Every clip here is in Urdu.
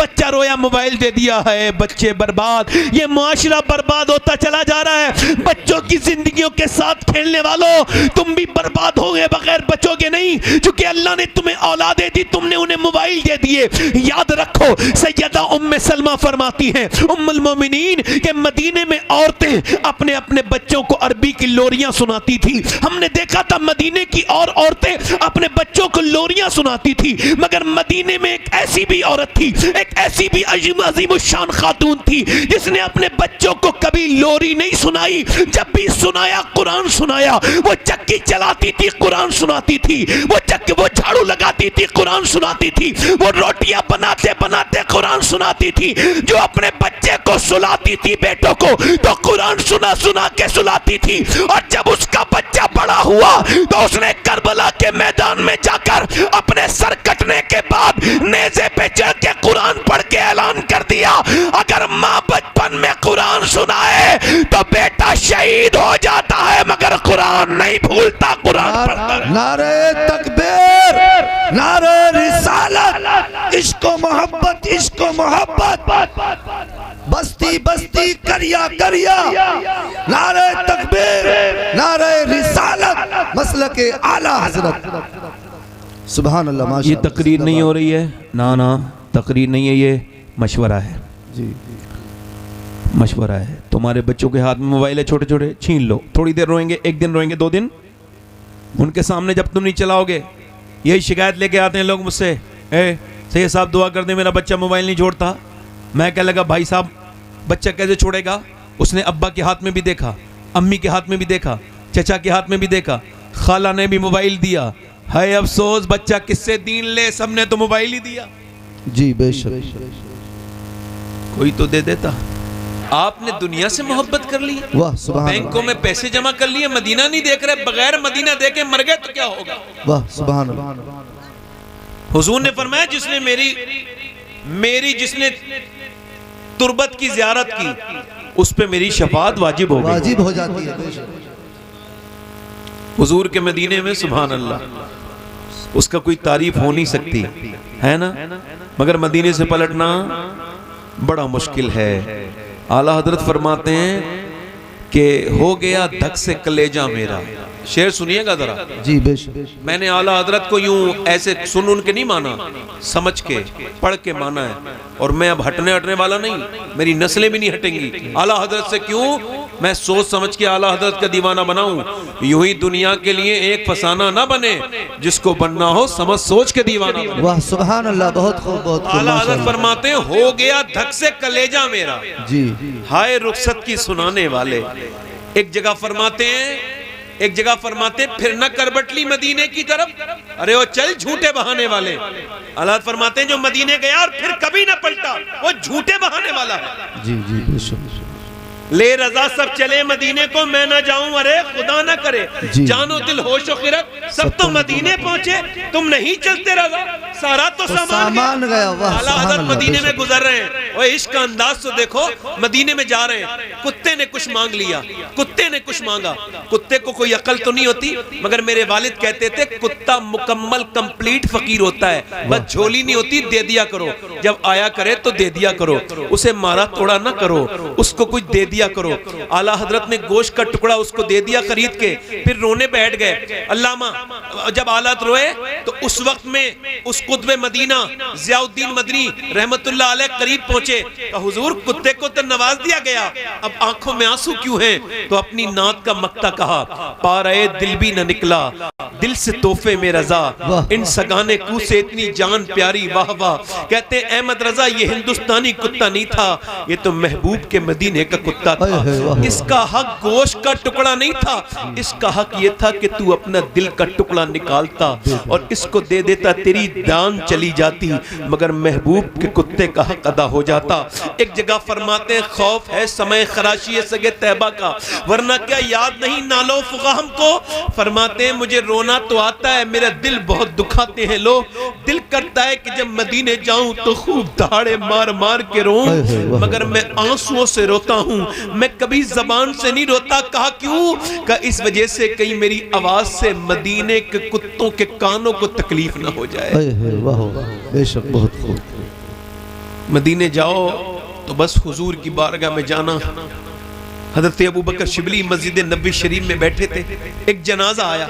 بچہ رویا موبائل دے دیا ہے، بچے برباد، یہ معاشرہ برباد ہوتا چلا جا رہا ہے۔ بچوں کی زندگیوں کے ساتھ کھیلنے والوں، تم بھی برباد ہوگے، بغیر بچو گے نہیں، چونکہ اللہ نے تمہیں اولادیں دی، تم نے انہیں موبائل دے دیے۔ یاد رکھو سیدہ ام سلمہ فرماتی ہیں ام المومنین کہ مدینے میں عورتیں اپنے اپنے بچوں کو عربی کی لوریاں سناتی تھی۔ ہم نے دیکھا تھا مدینے کی اور عورتیں اپنے بچوں کو لوریاں سناتی تھی، مگر مدینے میں ایک ایسی بھی عورت تھی، ایک ایسی بھی عظیم الشان خاتون تھی جس نے اپنے بچوں کو کبھی لوری نہیں سنائی، جب بھی سنایا قرآن سنایا۔ وہ چکی چلاتی تھی قرآن سناتی تھی، وہ جھاڑو لگاتی تھی قرآن سناتی تھی، وہ روٹیاں بناتے بناتے قرآن سناتی تھی۔ جو اپنے بچے کو سلاتی تھی بیٹوں کو تو قرآن سنا سنا کے سلاتی تھی، اور جب اس کا بچہ بڑا ہوا تو اس نے کربلا کے میدان میں جا کر اپنے سر کٹنے کے بعد نیزے پہ چڑھ کے قرآن پڑھ کے اعلان کر دیا اگر ماں بچپن میں قرآن سنائے تو بیٹا شہید ہو جاتا ہے مگر قرآن نہیں بھولتا، قرآن پڑھتا ہے۔ نعرہ تکبیر، نعرہ رسالت، عشق و محبت، عشق و محبت، بستی بستی کریا کریا، نعرہ تکبیر، نعرہ رسالت، مسلک اعلیٰ حضرت۔ سبحان اللہ، ماشاءاللہ۔ یہ تقریر نہیں ہو رہی ہے، نا تقریر نہیں ہے، یہ مشورہ ہے، جی مشورہ ہے۔ تمہارے بچوں کے ہاتھ میں موبائل ہے چھوٹے چھوٹے، چھین لو، تھوڑی دیر روئیں گے، ایک دن روئیں گے، 2 دن، ان کے سامنے جب تم نہیں چلاؤ گے، یہی شکایت لے کے آتے ہیں لوگ مجھ سے، سید صاحب دعا کر دیں میرا بچہ موبائل نہیں چھوڑتا۔ میں کہنے لگا بھائی صاحب بچہ کیسے چھوڑے گا؟ اس نے ابا کے ہاتھ میں بھی دیکھا، امی کے ہاتھ میں بھی دیکھا، چچا کے ہاتھ میں بھی دیکھا، خالہ نے بھی موبائل دیا، ہے افسوس بچہ کس سے دین لے، سب نے تو موبائل ہی دیا۔ جی بے شک، کوئی تو دے دیتا۔ آپ نے دنیا سے محبت کر لی، واہ سبحان اللہ، بینکوں میں پیسے جمع کر لیے، مدینہ نہیں دیکھ رہے، بغیر مدینہ دیکھے مر گئے تو کیا ہوگا؟ واہ سبحان اللہ۔ حضور نے فرمایا جس نے جس نے تربت کی زیارت کی اس پہ میری شفاعت واجب ہو گئی، واجب ہو جاتی ہے بے شک۔ حضور کے مدینے میں سبحان اللہ، اس کا کوئی تعریف ہو نہیں سکتی ہے نا، مگر مدینے سے پلٹنا بڑا مشکل ہے۔ اعلیٰ حضرت فرماتے ہیں کہ ہو گیا دھک سے کلیجہ میرا، شعر سنیے گا ذرا، جی بے شک۔ میں نے اعلیٰ حضرت کو یوں ایسے سن کے نہیں مانا، سمجھ کے پڑھ کے مانا ہے، اور میں اب ہٹنے والا نہیں، میری نسلیں بھی نہیں ہٹیں گی اعلیٰ حضرت سے۔ کیوں؟ میں سوچ سمجھ کے اعلیٰ حضرت کا دیوانہ بناؤں، یوں ہی دنیا کے لیے ایک فسانہ نہ بنے، جس کو بننا ہو سمجھ سوچ کے دیوانہ بنے۔ واہ سبحان اللہ، بہت خوب بہت خوب۔ اعلیٰ حضرت فرماتے ہیں ہو گیا دھک سے کلیجہ میرا، جی ہائے رخصت کی سنانے والے۔ ایک جگہ فرماتے ہیں پھر نہ کربٹلی مدینے کی طرف، ارے وہ چل جھوٹے بہانے والے۔ اللہ فرماتے ہیں جو مدینے گیا اور پھر کبھی نہ پلٹا وہ جھوٹے بہانے والا ہے۔ جی جی بے شک۔ لے رضا سب چلے مدینے کو میں نہ جاؤں، ارے خدا نہ کرے جان و دل ہوش و خرد سب تو مدینے پہنچے، تم نہیں چلتے رضا سارا تو سامان گیا۔ اعلیٰ حضرت مدینے میں گزر رہے ہیں، وہ عشق کا انداز تو دیکھو، مدینے میں جا رہے ہیں، کتے نے کچھ مانگ لیا، کتے نے کچھ مانگا، کتے کو کوئی عقل تو نہیں ہوتی، مگر میرے والد کہتے تھے کتا مکمل کمپلیٹ فقیر ہوتا ہے، بس جھولی نہیں ہوتی، دے دیا کرو، جب آیا کرے تو دے دیا کرو، اسے مارا توڑا نہ کرو، اس کو کچھ دے دیا کرو۔ اعلیٰ حضرت نے گوشت کا ٹکڑا اس کو دے دیا خرید کے، پھر رونے بیٹھ گئے۔ علامہ جب حالت روئے تو اس وقت میں اس قطب مدینہ ضیاء الدین مدنی رحمت اللہ علیہ قریب پہنچے کہ حضور کتے کو تو نواز دیا گیا، اب آنکھوں میں آنسو کیوں ہیں؟ تو اپنی نعت کا مقطع کہا، پارے دل بھی نہ نکلا دل سے تحفے میں رضا، ان سگانے کو سے اتنی جان پیاری، واہ واہ۔ کہتے ہیں احمد رضا یہ ہندوستانی کتا نہیں تھا، یہ تو محبوب کے مدینے کا کتا تھا، اس کا حق گوشت کا ٹکڑا نہیں تھا، اس کا حق یہ تھا کہ تو اپنا دل کا ٹکڑا نکالتا اور اس کو دے دیتا، تیری جان چلی جاتی مگر محبوب کے کتے کا حق ادا ہو جاتا۔ ایک جگہ فرماتے ہیں خوف ہے سمے خراشی سگے طیبہ کا، ورنہ کیا یاد نہیں نالو فغا ہم کو؟ فرماتے ہیں مجھے رونا تو آتا ہے، میرا دل بہت دکھاتے ہیں لوگ، دل کرتا ہے کہ جب مدینے جاؤں تو خوب دھاڑے مار مار کے روؤں، مگر میں آنسوؤں سے روتا ہوں، میں کبھی زبان سے نہیں روتا۔ کہا کیوں؟ کہ اس وجہ سے کہیں میری آواز سے مدینے کے کتوں کے کانوں کو تکلیف نہ ہو جائے۔ بے شک بہت خوب۔ مدینے جاؤ تو بس حضور کی بارگاہ میں جانا. حضرت ابوبکر شبلی مسجد نبوی شریف میں بیٹھے تھے, ایک جنازہ آیا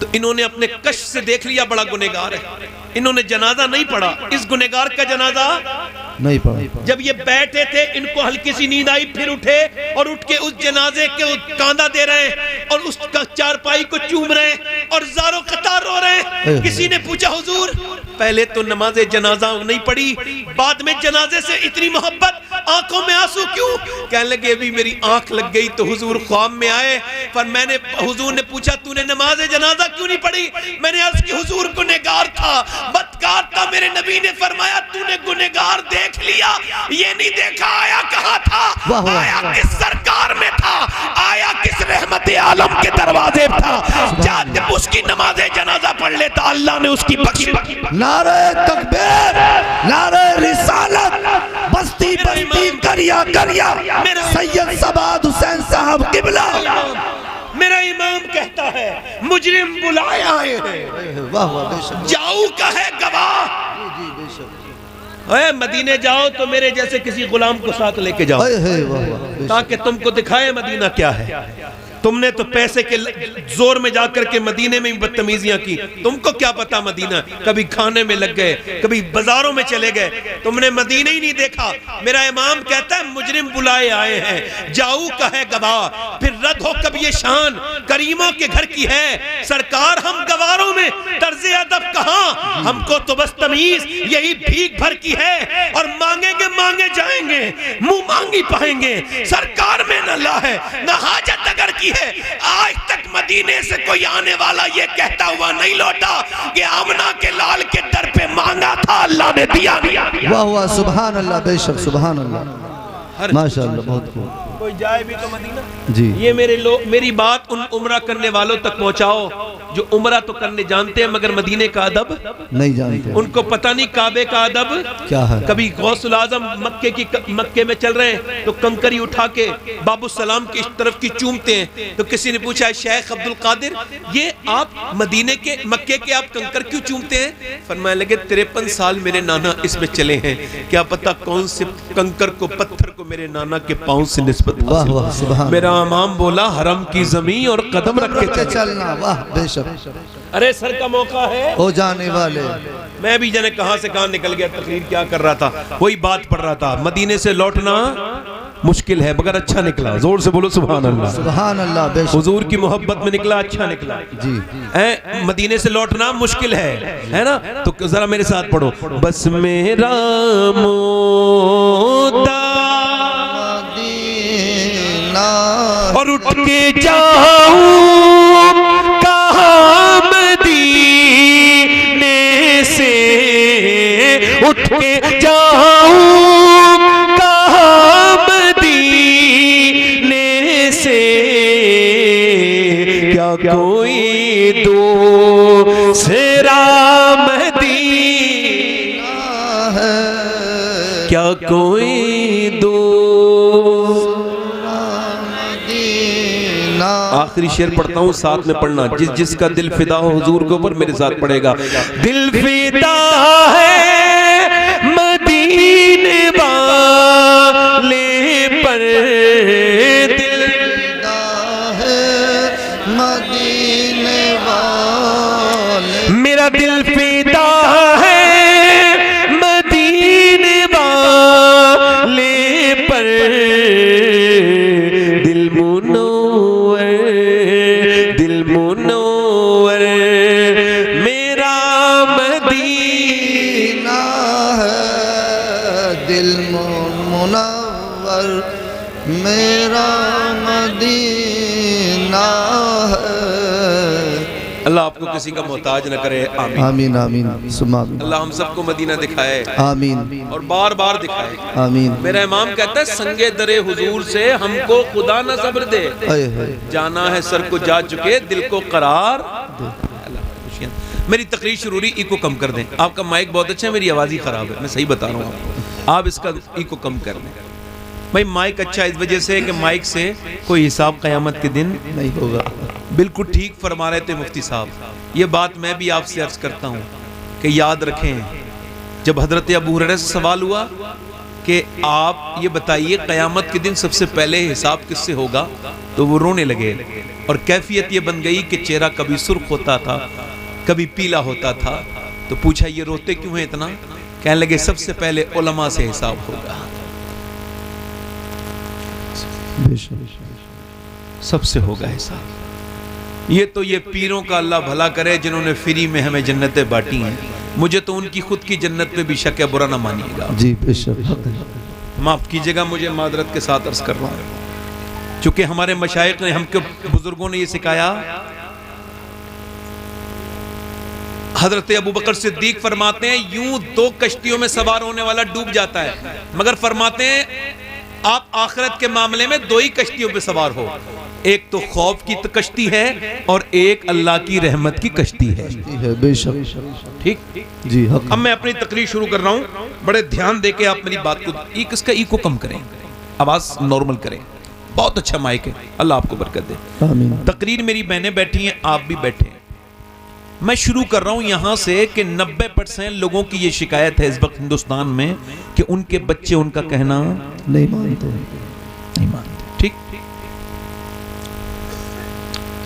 تو انہوں نے اپنے کش سے دیکھ لیا بڑا گنہگار ہے, انہوں نے جنازہ نہیں پڑھا, اس گنہگار کا جنازہ نہیں پڑھا. جب یہ بیٹھے تھے ان کو ہلکی سی نیند آئی, پھر اٹھے اور اٹھ کے اس جنازے کے کاندھا دے رہے ہیں اور اس کا چارپائی کو چوم رہے ہیں اور زاروں قطار رو رہے ہیں. کسی نے پوچھا حضور پہلے تو نماز جنازہ نہیں پڑھی, بعد میں جنازے سے اتنی محبت, آنکھوں میں آنسو کیوں؟ کہنے لگے ابھی میری آنکھ لگ گئی تو حضور خواب میں آئے, پر حضور نے پوچھا تو نے نماز جنازہ کیوں نہیں پڑھی؟ میں نے عرض کی حضور گنہگار تھا, بدکار تھا. میرے نبی نے فرمایا تو نے گنہگار دیکھ لیا, یہ نہیں دیکھا آیا کہاں تھا, آیا کس سرکار میں تھا, آیا کس رحمت عالم کے دروازے تھا. جب اس کی نماز جنازہ پڑھ لیتا اللہ نے اس کی بخشی. نعرہ تکبیر, نعرہ رسالت, بستی بستی کریا کریا سید سباد حسین صاحب قبلہ. میرا امام کہتا ہے مجرم بلائے آئے ہیں, واہ واہ بے شک, جاؤ کا ہے گواہ. اے مدینے جاؤ تو میرے جیسے کسی غلام کو ساتھ لے کے جاؤ تاکہ تم کو دکھائے مدینہ کیا ہے. تم نے تو پیسے کے زور میں جا کر کے مدینے میں بدتمیزیاں کی, تم کو کیا پتا مدینہ, کبھی کھانے میں لگ گئے, کبھی بازاروں میں چلے گئے, تم نے مدینہ ہی نہیں دیکھا. میرا امام کہتا ہے مجرم بلائے آئے ہیں, جاؤ کا ہے گواہ, پھر رد ہو کب یہ شان کریموں کے گھر کی ہے. سرکار ہم گواروں میں طرز ادب کہاں, ہم کو تو بس تمیز یہی بھیک بھر کی ہے, اور مانگیں گے مانگے جائیں گے, منہ مانگی پائیں گے. سرکار میں نہ لا ہے نہ حاجت اگر کی ہے. آج تک مدینے سے کوئی آنے والا یہ کہتا ہوا نہیں لوٹا کہ آمنہ کے لال کے در پہ مانگا تھا اللہ نے دیا. واہ واہ سبحان اللہ, بے شک سبحان اللہ, ماشاءاللہ بہت خوب. کوئی جائے بھی تو مدینہ. جی یہ میری بات ان عمرہ کرنے والوں تک پہنچاؤ جو عمرہ تو کرنے جانتے ہیں مگر مدینے کا ادب نہیں جانتے, ان کو پتہ نہیں کعبے کا ادب کیا ہے. کبھی غوث العظم مکے میں چل رہے ہیں تو کنکری اٹھا کے باب السلام کی طرف کی چومتے ہیں, تو کسی نے پوچھا شیخ عبد القادر یہ آپ مدینے کے مکے کے آپ کنکر کیوں چومتے ہیں؟ فرمانے لگے 53 سال میرے نانا اس میں چلے ہیں, کیا پتہ کون سے کنکر کو پتھر کو میرے نانا کے پاؤں سے نسبت. واہ واہ سبحان. میرا امام بولا حرم کی زمین اور قدم رکھ کے چلنا, واہ بے شک. ارے سر کا موقع ہے ہو جانے والے. میں بھی جانے کہاں سے کہاں نکل گیا, تقریر کیا کر رہا تھا, وہی بات پڑھ رہا تھا. مدینے سے لوٹنا مشکل ہے مگر اچھا نکلا, زور سے بولو سبحان اللہ. سبحان اللہ, بے شک. حضور کی محبت میں نکلا, اچھا نکلا. جی مدینے سے لوٹنا مشکل ہے نا, تو ذرا میرے ساتھ پڑھو. بس میرا مودا اور اٹھ کے جاؤں کہاں مدینے سے, اٹھ کے جاؤں کہاں مدینے سے, کیا کوئی دوسرا مدینہ ہے, کیا کوئی آخری شعر پڑھتا ہوں, ساتھ میں پڑھنا. جس کا دل فدا ہو حضور کے اوپر میرے ساتھ پڑھے گا. دل فدا ہے مدینے والے پر, دل فدا ہے مدینے والے, میرا دل فدا ہے مدینے والے پر, دل منور میرا مدینہ ہے, دل منور میرا مدینہ ہے. اللہ آپ کو کسی کا محتاج نہ کرے, آمین آمین آمین ثم آمین. اللہ ہم سب کو مدینہ دکھائے, آمین, اور بار بار دکھائے, آمین. میرا امام کہتا ہے سنگے در حضور سے ہم کو خدا نہ صبر دے, جانا ہے سر کو جا چکے دل کو قرار. میری تقریر شروع ہوئی, ایکو کم کر دیں. آپ کا مائک بہت اچھا ہے, میری آواز ہی خراب ہے, میں صحیح بتا رہا ہوں آپ کو, آپ اس کا ایکو کم کر دیں. بھائی مائک اچھا اس وجہ سے کہ مائک سے کوئی حساب قیامت کے دن نہیں ہوگا. بالکل ٹھیک فرما رہے تھے مفتی صاحب. یہ بات میں بھی آپ سے عرض کرتا ہوں کہ یاد رکھیں, جب حضرت ابو ہریرہ سے سوال ہوا کہ آپ یہ بتائیے قیامت کے دن سب سے پہلے حساب کس سے ہوگا، تو وہ رونے لگے، اور کیفیت یہ بن گئی کہ چہرہ کبھی سرخ ہوتا تھا کبھی پیلا ہوتا تھا۔ تو پوچھا یہ روتے کیوں ہیں اتنا؟ کہنے لگے سب سے پہلے علماء سے حساب ہوگا، سب سے ہوگا حساب۔ یہ تو یہ پیروں کا اللہ بھلا کرے جنہوں نے فری میں ہمیں جنتیں بانٹی ہیں، مجھے تو ان کی خود کی جنت پہ بھی شک ہے، برا نہ مانیے گا جی بے شک، معاف کیجئے گا، مجھے معذرت کے ساتھ عرض کر رہا ہوں، چونکہ ہمارے مشائخ نے، ہم کے بزرگوں نے یہ سکھایا۔ حضرت ابو بکر صدیق فرماتے ہیں یوں 2 کشتیوں میں سوار ہونے والا ڈوب جاتا ہے، مگر فرماتے ہیں آپ آخرت کے معاملے میں 2 ہی کشتیوں پہ سوار ہو، ایک تو خوف کی کشتی ہے اور ایک اللہ کی رحمت کی کشتی ہے۔ بے شک، ٹھیک جی حق۔ اب میں اپنی تقریر شروع کر رہا ہوں، بڑے دھیان دے کے آپ میری بات کو، اس کا ایکو کم کریں، آواز نارمل کریں، بہت اچھا مائک ہے، اللہ آپ کو برکت دے۔ آمین۔ تقریر میری بہنیں بیٹھی ہیں، آپ بھی بیٹھے ہیں، میں شروع کر رہا ہوں یہاں سے کہ 90% لوگوں کی یہ شکایت ہے اس وقت ہندوستان میں کہ ان کے بچے ان کا کہنا نہیں مانتے، ٹھیک،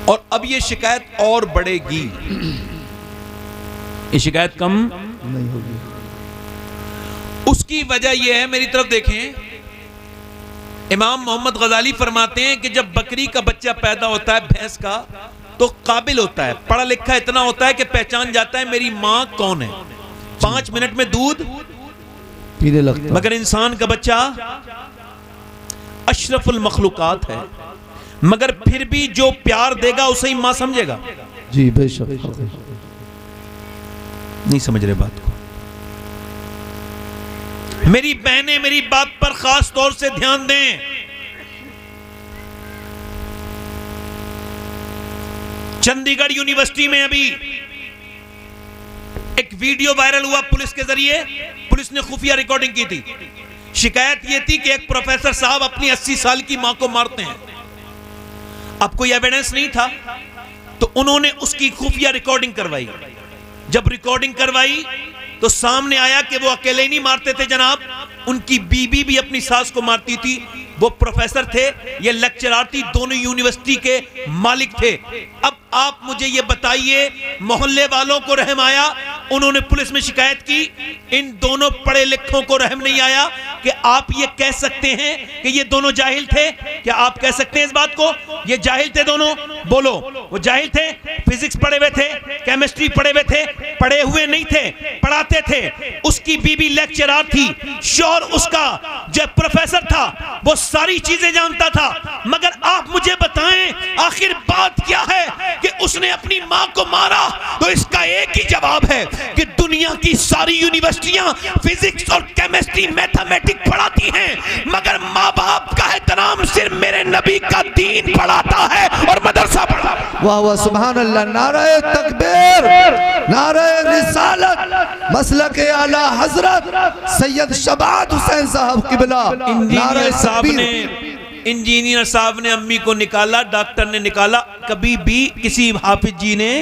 اور اب یہ شکایت اور بڑھے گی، یہ شکایت کم نہیں ہوگی۔ اس کی وجہ یہ ہے، میری طرف دیکھیں، امام محمد غزالی فرماتے ہیں کہ جب بکری کا بچہ پیدا ہوتا ہے بھینس کا، تو قابل ہوتا ہے، پڑھا لکھا اتنا ہوتا ہے کہ پہچان جاتا ہے میری ماں کون ہے، 5 منٹ میں دودھ پینے لگتا، مگر انسان کا بچہ اشرف المخلوقات ہے، مگر پھر بھی جو پیار دے گا اسے ہی ماں سمجھے گا۔ جی بے شک، نہیں سمجھ رہے بات کو؟ میری بہنیں میری بات پر خاص طور سے دھیان دیں، چندی گڑھ یونیورسٹی میں ابھی ایک ویڈیو وائرل ہوا پولیس کے ذریعے، پولیس نے خفیہ ریکارڈنگ کی تھی، شکایت یہ تھی کہ ایک پروفیسر صاحب اپنی 80 سال کی ماں کو مارتے ہیں، اب کوئی ایویڈنس نہیں تھا تو انہوں نے اس کی خفیہ ریکارڈنگ کروائی، جب ریکارڈنگ کروائی تو سامنے آیا کہ وہ اکیلے نہیں مارتے تھے جناب، ان کی بیوی بھی اپنی ساس کو مارتی تھی، وہ پروفیسر تھے، یہ لیکچرار تھی، دونوں یونیورسٹی کے مالک تھے۔ اب آپ مجھے یہ بتائیے، محلے والوں کو رحم آیا؟ انہوں نے پولیس میں شکایت کی، ان دونوں پڑھے لکھوں کو رحم نہیں آیا کہ آپ یہ کہہ سکتے ہیں کہ یہ دونوں جاہل تھے؟ کیا آپ کہہ سکتے ہیں اس بات کو یہ جاہل تھے دونوں؟ بولو، وہ جاہل تھے؟ فزکس پڑھے ہوئے تھے، کیمسٹری پڑھے ہوئے تھے؟ پڑھے ہوئے نہیں تھے، پڑھاتے تھے۔ اس کی بیوی لیکچرار تھی، شوہر اس کا جو پروفیسر تھا وہ ساری چیزیں جانتا تھا، مگر آپ مجھے بتائیں آخر بات کیا ہے کہ اس نے اپنی ماں کو مارا؟ تو اس کا ایک ہی جواب ہے کہ دنیا کی ساری یونیورسٹیاں فزکس اور کیمسٹری میتھمیٹک پڑھاتی ہیں، مگر ماں باپ کا احترام صرف میرے نبی کا دین پڑھاتا ہے اور مدرسہ پڑھاتا ہے۔ واہ واہ سبحان اللہ، نعرہ تکبیر، نعرہ رسالت، مسلک اعلی حضرت سید شبعت حسین صاحب قبلہ، نعرہ تکبیر۔ انجینئر صاحب نے امی کو نکالا، ڈاکٹر نے نکالا، کبھی بھی کسی حافظ جی نے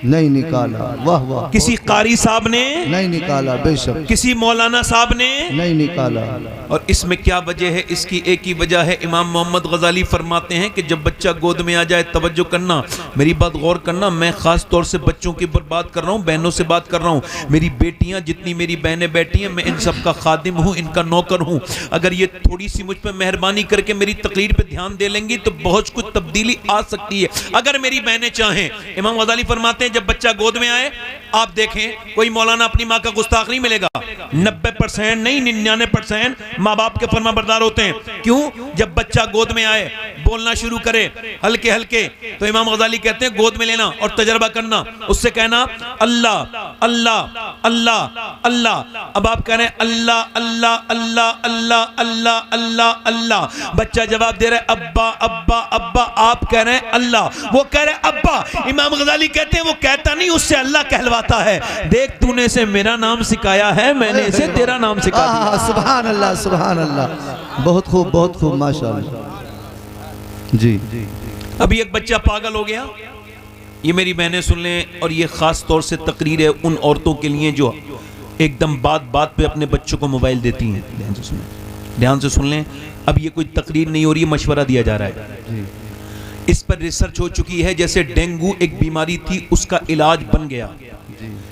نہیں نکالا، واہ واہ، کسی قاری صاحب نے نہیں نکالا، بے شک کسی مولانا صاحب نے نہیں نکالا۔ اور اس میں کیا وجہ ہے؟ اس کی ایک ہی وجہ ہے، امام محمد غزالی فرماتے ہیں کہ جب بچہ گود میں آ جائے توجہ کرنا، میری بات غور کرنا، میں خاص طور سے بچوں کی بات کر رہا ہوں، بہنوں سے بات کر رہا ہوں، میری بیٹیاں جتنی میری بہنیں بیٹھی ہیں، میں ان سب کا خادم ہوں، ان کا نوکر ہوں، اگر یہ تھوڑی سی مجھ پہ مہربانی کر کے میری تقریر پہ دھیان دے لیں گی تو بہت کچھ تبدیلی آ سکتی ہے اگر میری بہنیں چاہیں۔ امام غزالی فرماتے ہیں جب بچہ گود میں آئے، آپ دیکھیں کوئی مولانا اپنی ماں کا گستاخ نہیں ملے گا، 90% نہیں 99% ماں باپ کے فرما بردار ہوتے ہیں۔ کیوں؟ جب بچہ گود میں آئے بولنا شروع کرے ہلکے ہلکے، تو امام غزالی کہتے ہیں گود میں لینا اور تجربہ کرنا، اس سے کہنا اللہ اللہ اللہ اللہ، اب آپ کہہ رہے ہیں اللہ اللہ اللہ اللہ اللہ اللہ اللہ، بچہ جواب دے رہے ابا ابا ابا، آپ کہہ رہے ہیں اللہ، وہ کہہ رہے ابا، امام غزالی کہتے ہیں وہ کہتا نہیں، اس سے اللہ کہلواتا ہے، دیکھ تو نے اسے میرا نام سکھایا ہے، میں نے اسے تیرا نام سکھا دیا۔ سبحان اللہ سبحان اللہ، بہت خوب ماشاءاللہ۔ جی ابھی ایک بچہ پاگل ہو گیا، یہ میری بہنیں سن لیں، اور یہ خاص طور سے تقریر ہے ان عورتوں کے لیے جو ایک دم بات بات پہ اپنے بچوں کو موبائل دیتی ہیں. دھیان سے سن لیں, اب یہ کوئی تقریر نہیں ہو رہی ہے, مشورہ دیا جا رہا ہے. اس پر ریسرچ ہو چکی ہے. جیسے ڈینگو ایک بیماری تھی, اس کا علاج بن گیا.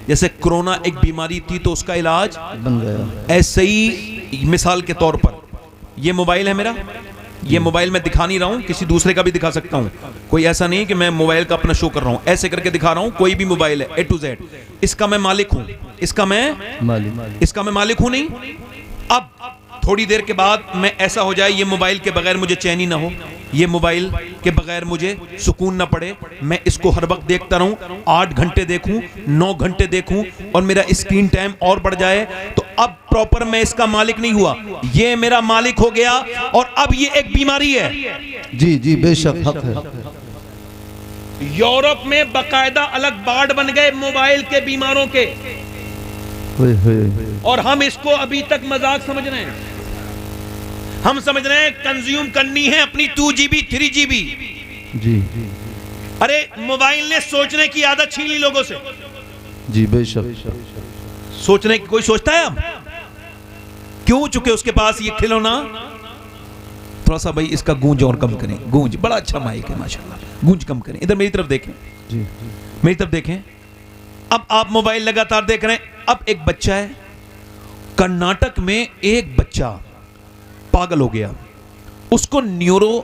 جیسے کرونا ایک بیماری تھی تو اس کا علاج بن گیا. ایسے ہی مثال کے طور پر یہ موبائل ہے میرا, یہ موبائل میں دکھا نہیں رہا ہوں, کسی دوسرے کا بھی دکھا سکتا ہوں. کوئی ایسا نہیں کہ میں موبائل کا اپنا شو کر رہا ہوں, ایسے کر کے دکھا رہا ہوں. کوئی بھی موبائل ہے A to Z, اس کا میں مالک ہوں, اس کا میں مالک ہوں نہیں. اب تھوڑی دیر کے بعد میں ایسا ہو جائے یہ موبائل کے بغیر مجھے چین ہی نہ ہو, یہ موبائل کے بغیر مجھے سکون نہ پڑے, میں اس کو ہر وقت دیکھتا رہوں, 8 گھنٹے دیکھوں, 9 گھنٹے دیکھوں, اور میرا اسکرین ٹائم اور بڑھ جائے, تو اب پراپر میں اس کا مالک نہیں ہوا, یہ میرا مالک ہو گیا, اور اب یہ ایک بیماری ہے. جی جی بے شک حق ہے. یورپ میں باقاعدہ الگ بارڈ بن گئے موبائل کے بیماروں کے, اور ہم اس کو ابھی تک مذاق سمجھ رہے ہیں. ہم سمجھ رہے ہیں کنزیوم کرنی ہے اپنی 2 GB 3 GB. جی ارے موبائل نے سوچنے کی عادت چھین لی لوگوں سے. جی بے شک. سوچنے کی کوئی سوچتا ہے اب کیوں؟ چکے اس کے پاس یہ کھلونا. تھوڑا سا بھائی اس کا گونج اور کم کریں, گونج بڑا اچھا مائک ہے ماشاءاللہ, گونج کم کریں. ادھر میری طرف دیکھیں, میری طرف دیکھیں. اب آپ موبائل لگاتار دیکھ رہے ہیں. اب ایک بچہ ہے کرناٹک میں, ایک بچہ پاگل ہو گیا, اس کو نیورو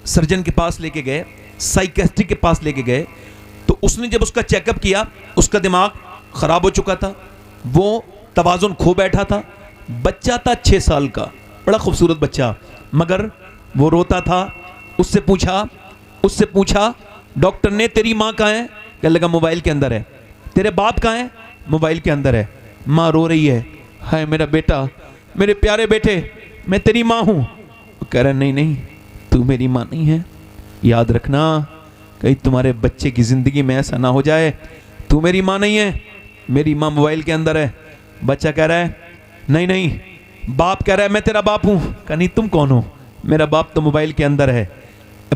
سرجن کے پاس لے کے گئے, سائیکیٹرسٹ کے پاس لے کے گئے, تو اس نے جب اس کا چیک اپ کیا, اس کا دماغ خراب ہو چکا تھا, وہ توازن کھو بیٹھا تھا. بچہ تھا 6 سال کا, بڑا خوبصورت بچہ, مگر وہ روتا تھا. اس سے پوچھا ڈاکٹر نے تیری ماں کہاں ہے؟ کہنے لگا موبائل کے اندر ہے. تیرے باپ کہاں ہے؟ موبائل کے اندر ہے. ماں رو رہی ہے, ہائے میرا بیٹا, میرے پیارے بیٹے, میں تیری ماں ہوں. وہ کہہ رہا نہیں, تو میری ماں نہیں ہے, یاد رکھنا کہیں تمہارے بچے کی زندگی میں ایسا نہ ہو جائے, تو میری ماں نہیں ہے, میری ماں موبائل کے اندر ہے. بچہ کہہ رہا ہے نہیں. باپ کہہ رہا ہے میں تیرا باپ ہوں. کہا نہیں, تم کون ہو؟ میرا باپ تو موبائل کے اندر ہے.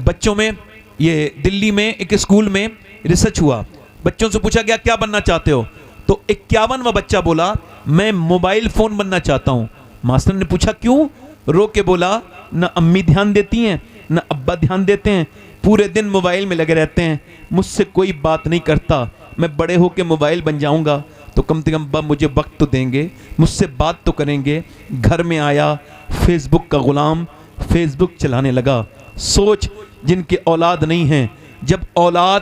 بچوں میں, یہ دلی میں ایک اسکول میں ریسرچ ہوا, بچوں سے پوچھا گیا کیا بننا چاہتے ہو, تو 51واں بچہ بولا میں موبائل فون بننا چاہتا ہوں. ماسٹر نے پوچھا کیوں؟ رو کے بولا نہ امی دھیان دیتی ہیں نہ ابا دھیان دیتے ہیں, پورے دن موبائل میں لگے رہتے ہیں, مجھ سے کوئی بات نہیں کرتا. میں بڑے ہو کے موبائل بن جاؤں گا تو کم سے کم ابا مجھے وقت تو دیں گے, مجھ سے بات تو کریں گے. گھر میں آیا, فیس بک کا غلام, فیس بک چلانے لگا. سوچ جن کے اولاد نہیں ہیں, جب اولاد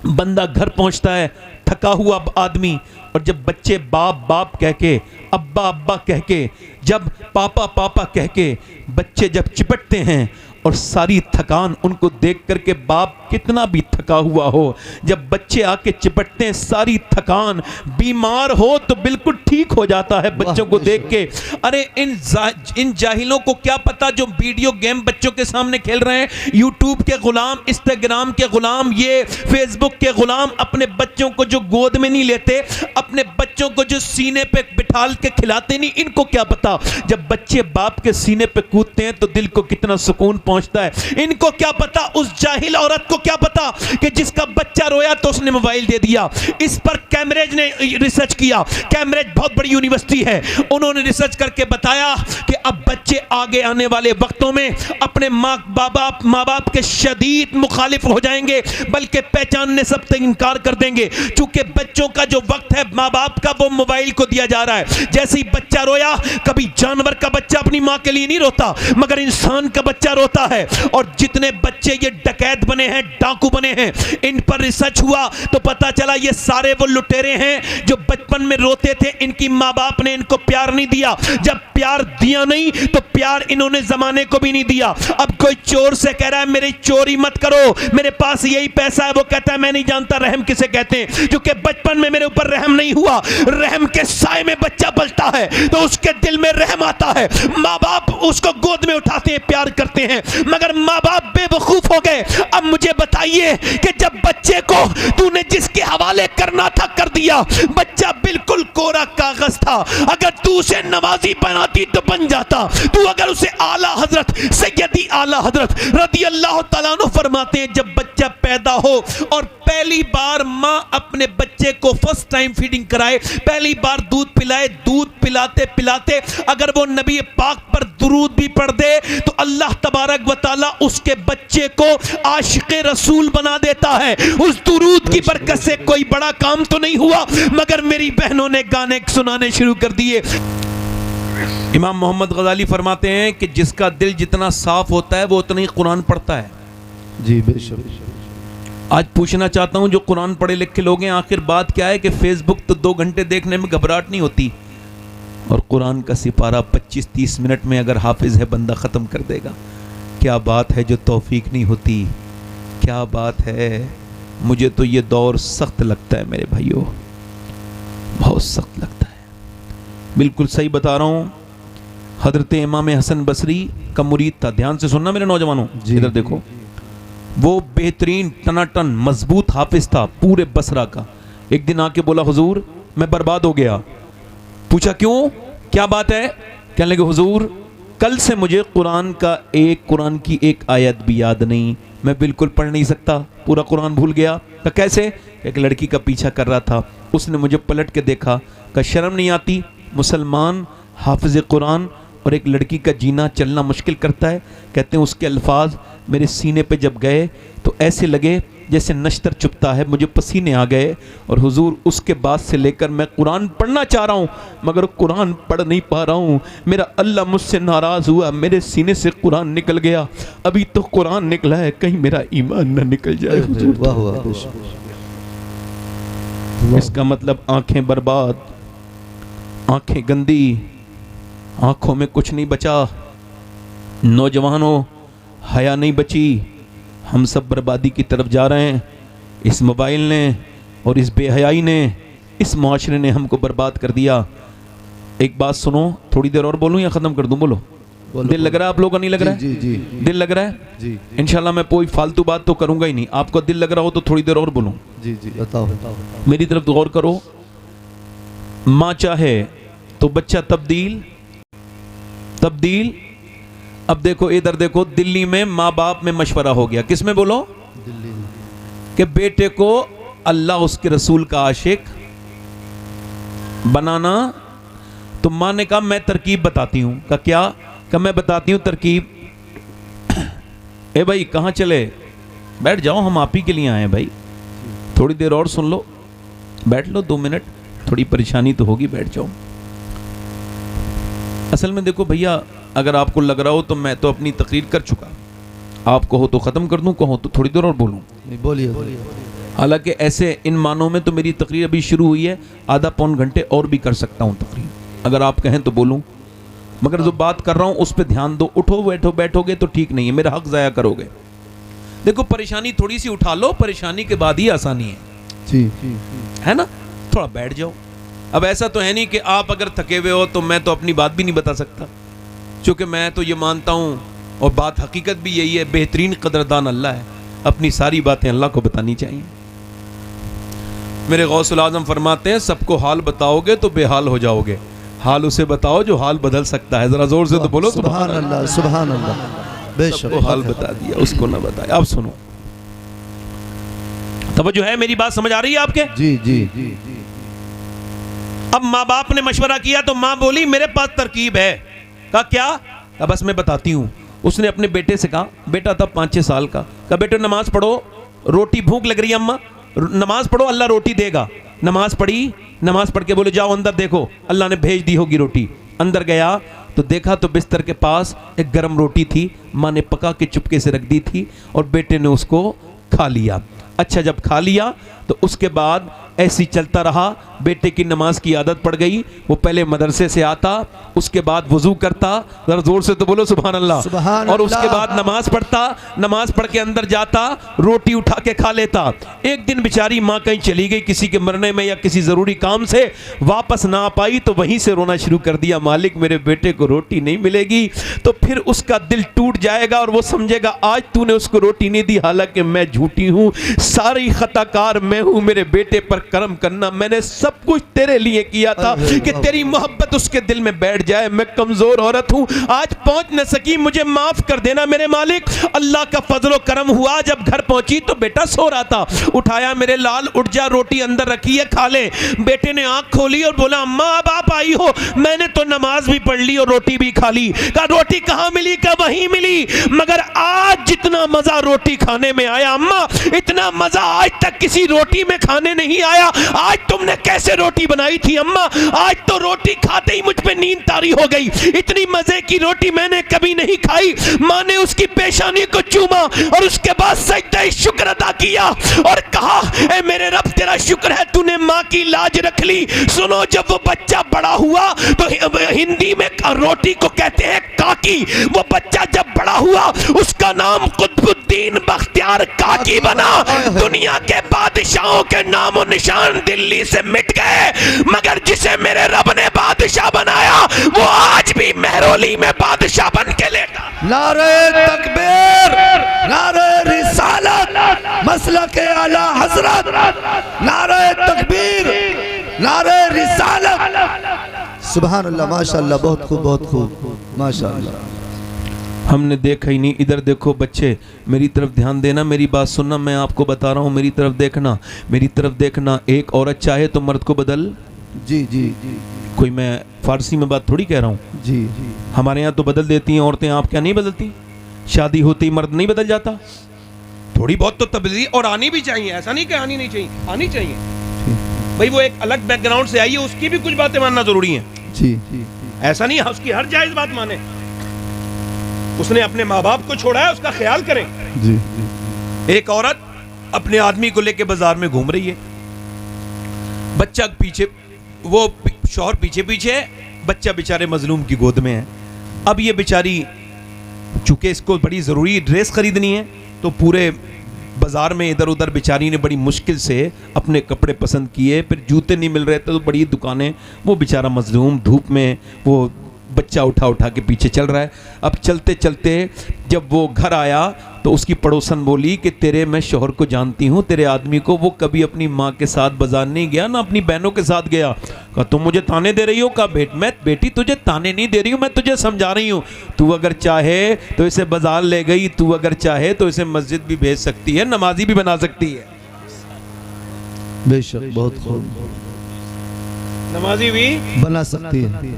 بندہ گھر پہنچتا ہے تھکا ہوا آدمی, اور جب بچے باپ باپ کہہ کے, ابا ابا کہہ کے, جب پاپا پاپا کہہ کے بچے جب چپٹتے ہیں, اور ساری تھکان ان کو دیکھ کر کے باپ کتنا بھی تھکا ہوا ہو, جب بچے آ کے چپٹتے ہیں ساری تھکان, بیمار ہو تو بالکل ٹھیک ہو جاتا ہے بچوں کو دیکھ کے. ارے ان جاہلوں کو کیا پتا جو ویڈیو گیم بچوں کے سامنے کھیل رہے ہیں, یوٹیوب کے غلام, انسٹاگرام کے غلام, یہ فیس بک کے غلام, اپنے بچوں کو جو گود میں نہیں لیتے, اپنے بچوں کو جو سینے پہ بٹھال کے کھلاتے نہیں, ان کو کیا پتا جب بچے باپ کے سینے پہ کودتے ہیں تو دل کو کتنا سکون پہنچتا ہے. ان کو کیا پتا, اس جاہل عورت کو کیا پتا کہ جس کا بچہ رویا تو اس نے موبائل دے دیا. اس پر کیمبرج نے ریسرچ کیا, کیمبرج بہت بڑی یونیورسٹی ہے, انہوں نے ریسرچ کر کے بتایا کہ اب بچے آگے آنے والے وقتوں میں اپنے ماں باپ کے شدید مخالف ہو جائیں گے, بلکہ پہچاننے سب سے انکار کر دیں گے, چونکہ بچوں کا جو وقت ہے ماں باپ کا وہ موبائل کو دیا جا رہا ہے. جیسے ہی بچہ رویا, کبھی جانور کا بچہ اپنی ماں کے لیے نہیں روتا, مگر انسان کا بچہ روتا ہے. اور جتنے بچے یہ ڈکیت بنے ہیں, ڈاکو بنے ہیں, ان پر ریسرچ ہوا تو پتا چلا یہ سارے وہ لٹیرے ہیں جو بچپن میں روتے تھے, ان کی ماں باپ نے ان کو پیار نہیں دیا, جب پیار دیا نہیں تو پیار انہوں نے زمانے کو بھی نہیں دیا. اب کوئی چور سے کہہ رہا ہے میری چوری مت کرو, میرے پاس یہی پیسہ ہے, وہ کہتا ہے میں نہیں جانتا رحم کسے کہتے ہیں, کیونکہ بچپن میں میرے اوپر رحم نہیں ہوا. رحم کے سائے میں بچہ پلتا ہے تو اس کے دل میں رحم آتا ہے, ماں باپ اس کو گود میں اٹھاتے ہیں, پیار کرتے ہیں. مگر ماں باپ بے وقوف ہو گئے. اب مجھے بتائیے کہ جب بچے کو تو نے جس کے حوالے کرنا تھا کر دیا, بچہ بالکل کورا کاغذ تھا, اگر تو اسے نمازی بناتی تو بن جاتا, تو اگر اسے اعلیٰ حضرت سیدی اعلیٰ حضرت رضی اللہ تعالیٰ عنہ فرماتے ہیں جب بچہ پیدا ہو اور پہلی بار ماں اپنے بچے کو فرسٹ ٹائم فیڈنگ کرائے, پہلی بار دودھ پلائے, دودھ پلاتے پلاتے اگر وہ نبی پاک پر درود بھی پڑھ دے تو اللہ تبارک و تعالیٰ اس کے بچے کو عاشق رسول بنا دیتا ہے. اس درود کی برکت سے کوئی بڑا کام تو نہیں ہوا, مگر میری بہنوں نے گانے سنانے شروع کر دیے. امام محمد غزالی فرماتے ہیں کہ جس کا دل جتنا صاف ہوتا ہے وہ اتنا ہی قرآن پڑھتا ہے. جی بے شک. آج پوچھنا چاہتا ہوں جو قرآن پڑھے لکھے لوگ ہیں, آخر بات کیا ہے کہ فیس بک تو 2 گھنٹے دیکھنے میں گھبراہٹ نہیں ہوتی, اور قرآن کا سپارہ 25-30 منٹ میں اگر حافظ ہے بندہ ختم کر دے گا. کیا بات ہے جو توفیق نہیں ہوتی, کیا بات ہے. مجھے تو یہ دور سخت لگتا ہے میرے بھائیوں, بہت سخت لگتا ہے. بالکل صحیح بتا رہا ہوں. حضرت امام حسن بصری کا مرید تھا, دھیان سے سننا میرے نوجوانوں, ادھر دیکھو. وہ بہترین ٹناٹن مضبوط حافظ تھا پورے بصرہ کا. ایک دن آ کے بولا حضور میں برباد ہو گیا. پوچھا کیوں, کیا بات ہے؟ کہنے لگے حضور کل سے مجھے قرآن کی ایک آیت بھی یاد نہیں, میں بالکل پڑھ نہیں سکتا, پورا قرآن بھول گیا. کہ کیسے؟ ایک لڑکی کا پیچھا کر رہا تھا, اس نے مجھے پلٹ کے دیکھا, کہ شرم نہیں آتی, مسلمان حافظ قرآن اور ایک لڑکی کا جینا چلنا مشکل کرتا ہے. کہتے ہیں اس کے الفاظ میرے سینے پہ جب گئے تو ایسے لگے جیسے نشتر چپتا ہے, مجھے پسینے آ گئے. اور حضور اس کے بعد سے لے کر میں قرآن پڑھنا چاہ رہا ہوں مگر قرآن پڑھ نہیں پا رہا ہوں. میرا اللہ مجھ سے ناراض ہوا, میرے سینے سے قرآن نکل گیا. ابھی تو قرآن نکلا ہے, کہیں میرا ایمان نہ نکل جائے. اس کا مطلب آنکھیں برباد, آنکھیں گندی, آنکھوں میں کچھ نہیں بچا. نوجوانوں حیا نہیں بچی, ہم سب بربادی کی طرف جا رہے ہیں. اس موبائل نے اور اس بے حیائی نے, اس معاشرے نے ہم کو برباد کر دیا. ایک بات سنو, تھوڑی دیر اور بولوں یا ختم کر دوں؟ بولو. دل لگ رہا ہے آپ لوگوں کا؟ نہیں لگ رہا ہے؟ دل لگ رہا ہے؟ انشاءاللہ میں کوئی فالتو بات تو کروں گا ہی نہیں. آپ کو دل لگ رہا ہو تو تھوڑی دیر اور بولوں. بتاؤ. میری طرف غور کرو. ماں چاہے تو بچہ تبدیل. اب دیکھو ادھر دیکھو, دلی میں ماں باپ میں مشورہ ہو گیا. کس میں بولو؟ دلی میں. کہ بیٹے کو اللہ اس کے رسول کا عاشق بنانا. تو ماں نے کہا میں ترکیب بتاتی ہوں. کہ کیا؟ کہ میں بتاتی ہوں ترکیب. اے بھائی کہاں چلے؟ بیٹھ جاؤ, ہم آپ ہی کے لیے آئے ہیں بھائی, تھوڑی دیر اور سن لو, بیٹھ لو 2 منٹ, تھوڑی پریشانی تو ہوگی, بیٹھ جاؤ. اصل میں دیکھو بھیا, اگر آپ کو لگ رہا ہو تو میں تو اپنی تقریر کر چکا, آپ کہو تو ختم کر دوں, کہو تو تھوڑی دیر اور بولوں. بولیے. حالانکہ ایسے ان معنوں میں تو میری تقریر ابھی شروع ہوئی ہے, آدھا پون گھنٹے اور بھی کر سکتا ہوں تقریر, اگر آپ کہیں تو بولوں. مگر جو بات کر رہا ہوں اس پہ دھیان دو. اٹھو بیٹھو گے تو ٹھیک نہیں ہے, میرا حق ضائع کرو گے. دیکھو پریشانی تھوڑی سی اٹھا لو, پریشانی کے بعد ہی آسانی ہے, ہے نا. تھوڑا بیٹھ جاؤ. اب ایسا تو ہے نہیں کہ آپ اگر تھکے ہوئے ہو تو میں تو اپنی بات بھی نہیں بتا سکتا, چونکہ میں تو یہ مانتا ہوں, اور بات حقیقت بھی یہی ہے, بہترین قدردان اللہ ہے, اپنی ساری باتیں اللہ کو بتانی چاہیے. میرے غوث العظم فرماتے ہیں سب کو حال بتاؤ گے تو بے حال ہو جاؤ گے, حال اسے بتاؤ جو حال بدل سکتا ہے. ذرا زور سے تو بولو سبحان اللہ. سبحان اللہ. بے شک. سب کو حال بتا دیا, اس کو نہ بتایا. اب سنو, توجہ ہے, میری بات سمجھ آ رہی ہے آپ کے؟ جی. اب ماں باپ نے مشورہ کیا تو ماں بولی میرے پاس ترکیب ہے. کہا کیا؟ اب بس میں بتاتی ہوں. اس نے اپنے بیٹے سے کہا, بیٹا تھا 5-6 سال کا, کہا بیٹے نماز پڑھو, روٹی بھوک لگ رہی ہے اماں, نماز پڑھو اللہ روٹی دے گا. نماز پڑھی, نماز پڑھ کے بولے جاؤ اندر دیکھو اللہ نے بھیج دی ہوگی روٹی. اندر گیا تو دیکھا تو بستر کے پاس ایک گرم روٹی تھی, ماں نے پکا کے چپکے سے رکھ دی تھی, اور بیٹے نے اس کو کھا لیا. اچھا جب کھا لیا تو اس کے بعد ایسی چلتا رہا. بیٹے کی نماز کی عادت پڑ گئی. وہ پہلے مدرسے سے آتا, اس کے بعد وضو کرتا, ذرا زور سے تو بولو سبحان اللہ, سبحان اور اس کے اللہ. بعد نماز پڑھتا, نماز پڑھ کے اندر جاتا, روٹی اٹھا کے کھا لیتا. ایک دن بیچاری ماں کہیں چلی گئی کسی کے مرنے میں یا کسی ضروری کام سے, واپس نہ آ پائی تو وہیں سے رونا شروع کر دیا, مالک میرے بیٹے کو روٹی نہیں ملے گی. تو پھر اس کا دل ٹوٹ جائے گا اور وہ سمجھے گا آج تو نے اس کو روٹی نہیں دی, حالانکہ میں جھوٹی ہوں, ساری خطا کار میں ہوں, میرے بیٹے پر کرم کرنا, میں نے سب کچھ تیرے لیے کیا تھا کہ تیری محبت اس کے دل میں بیٹھ جائے. میں کمزور عورت ہوں, آج پہنچ نہ سکی, مجھے معاف کر دینا میرے مالک. اللہ کا فضل و کرم ہوا, جب گھر پہنچی تو بیٹا سو رہا تھا. اٹھایا, میرے لال اٹھ جا, روٹی اندر رکھی ہے کھا لے. بیٹے نے آنکھ کھولی اور بولا اماں اب آپ آئی ہو, میں نے تو نماز بھی پڑھ لی اور روٹی بھی کھا لی. کہا روٹی کہاں ملی؟ کہا وہیں ملی, مگر آج جتنا مزہ روٹی کھانے میں آیا اماں, اتنا مزہ آج تک کسی روٹی میں کھانے نہیں آیا. آج تم نے کیسے روٹی بنائی تھی اماں؟ آج تو روٹی کھاتے ہی مجھ پہ نیند طاری ہو گئی, اتنی مزے کی روٹی میں نے کبھی نہیں کھائی. ماں نے اس کی پیشانی کو چوما اور اس کے بعد سجدہ شکر ادا کیا اور کہا اے میرے رب تیرا شکر ہے تو نے ماں کی لاج رکھ لی. سنو, جب وہ بچہ بڑا ہوا تو ہندی میں روٹی کو کہتے ہیں کاکی. وہ بچہ جب بڑا ہوا اس کا نام قطب الدین بختیار کاکی بنا. دنیا کے بادشاہوں کے نام و نشان دلی سے مٹ گئے, مگر جسے میرے رب نے بادشاہ بنایا وہ آج بھی مہرولی میں بادشاہ بن کے لیٹا. نعرہ تکبیر, نعرہ رسالت, مسلک اعلی حضرت, نعرہ تکبیر, نعرہ رسالت. سبحان اللہ, ماشاءاللہ, بہت خوب, بہت خوب, ماشاءاللہ. ہم نے دیکھا ہی نہیں. ادھر دیکھو بچے, میری طرف دھیان دینا, میری بات سننا, میں آپ کو بتا رہا ہوں, میری طرف دیکھنا, میری طرف دیکھنا. ایک عورت چاہے تو مرد کو بدل, جی جی جی, کوئی میں فارسی میں بات تھوڑی کہہ رہا ہوں, جی ہمارے یہاں تو بدل دیتی ہیں عورتیں, آپ کیا نہیں بدلتی؟ شادی ہوتی مرد نہیں بدل جاتا؟ تھوڑی بہت تو تبدیلی اور آنی بھی چاہیے, ایسا نہیں کہ آنی نہیں چاہیے, آنی چاہیے بھائی. وہ ایک الگ بیک گراؤنڈ سے آئی ہے, اس کی بھی کچھ باتیں ماننا ضروری ہیں. جی, ایسا نہیں اس کی ہر جائز بات مانے. اس نے اپنے ماں باپ کو چھوڑا ہے, اس کا خیال کریں. جی. ایک عورت اپنے آدمی کو لے کے بازار میں گھوم رہی ہے, بچہ پیچھے, وہ شوہر پیچھے پیچھے, بچہ بیچارے مظلوم کی گود میں ہے. اب یہ بیچاری چونکہ اس کو بڑی ضروری ڈریس خریدنی ہے تو پورے بازار میں ادھر ادھر بیچاری نے بڑی مشکل سے اپنے کپڑے پسند کیے, پھر جوتے نہیں مل رہے تھے تو بڑی دکانیں, وہ بیچارہ مظلوم دھوپ میں وہ بچہ اٹھا کے پیچھے چل رہا ہے. اب چلتے چلتے جب وہ گھر آیا تو اس کی پڑوسن بولی کہ تیرے میں شوہر کو جانتی ہوں, تیرے آدمی کو, وہ کبھی اپنی ماں کے ساتھ بازار نہیں گیا, نہ اپنی بہنوں کے ساتھ گیا. کہا تم مجھے تانے دے رہی ہو؟ کہا میں بیٹی تجھے تانے نہیں دے رہی ہوں, میں تجھے سمجھا رہی ہوں. تو اگر چاہے تو اسے بازار لے گئی, تو اگر چاہے تو اسے مسجد بھی بھیج سکتی ہے, نمازی بھی بنا سکتی ہے. بے شک, بہت خوب, نمازی بھی بنا سکتی ہے.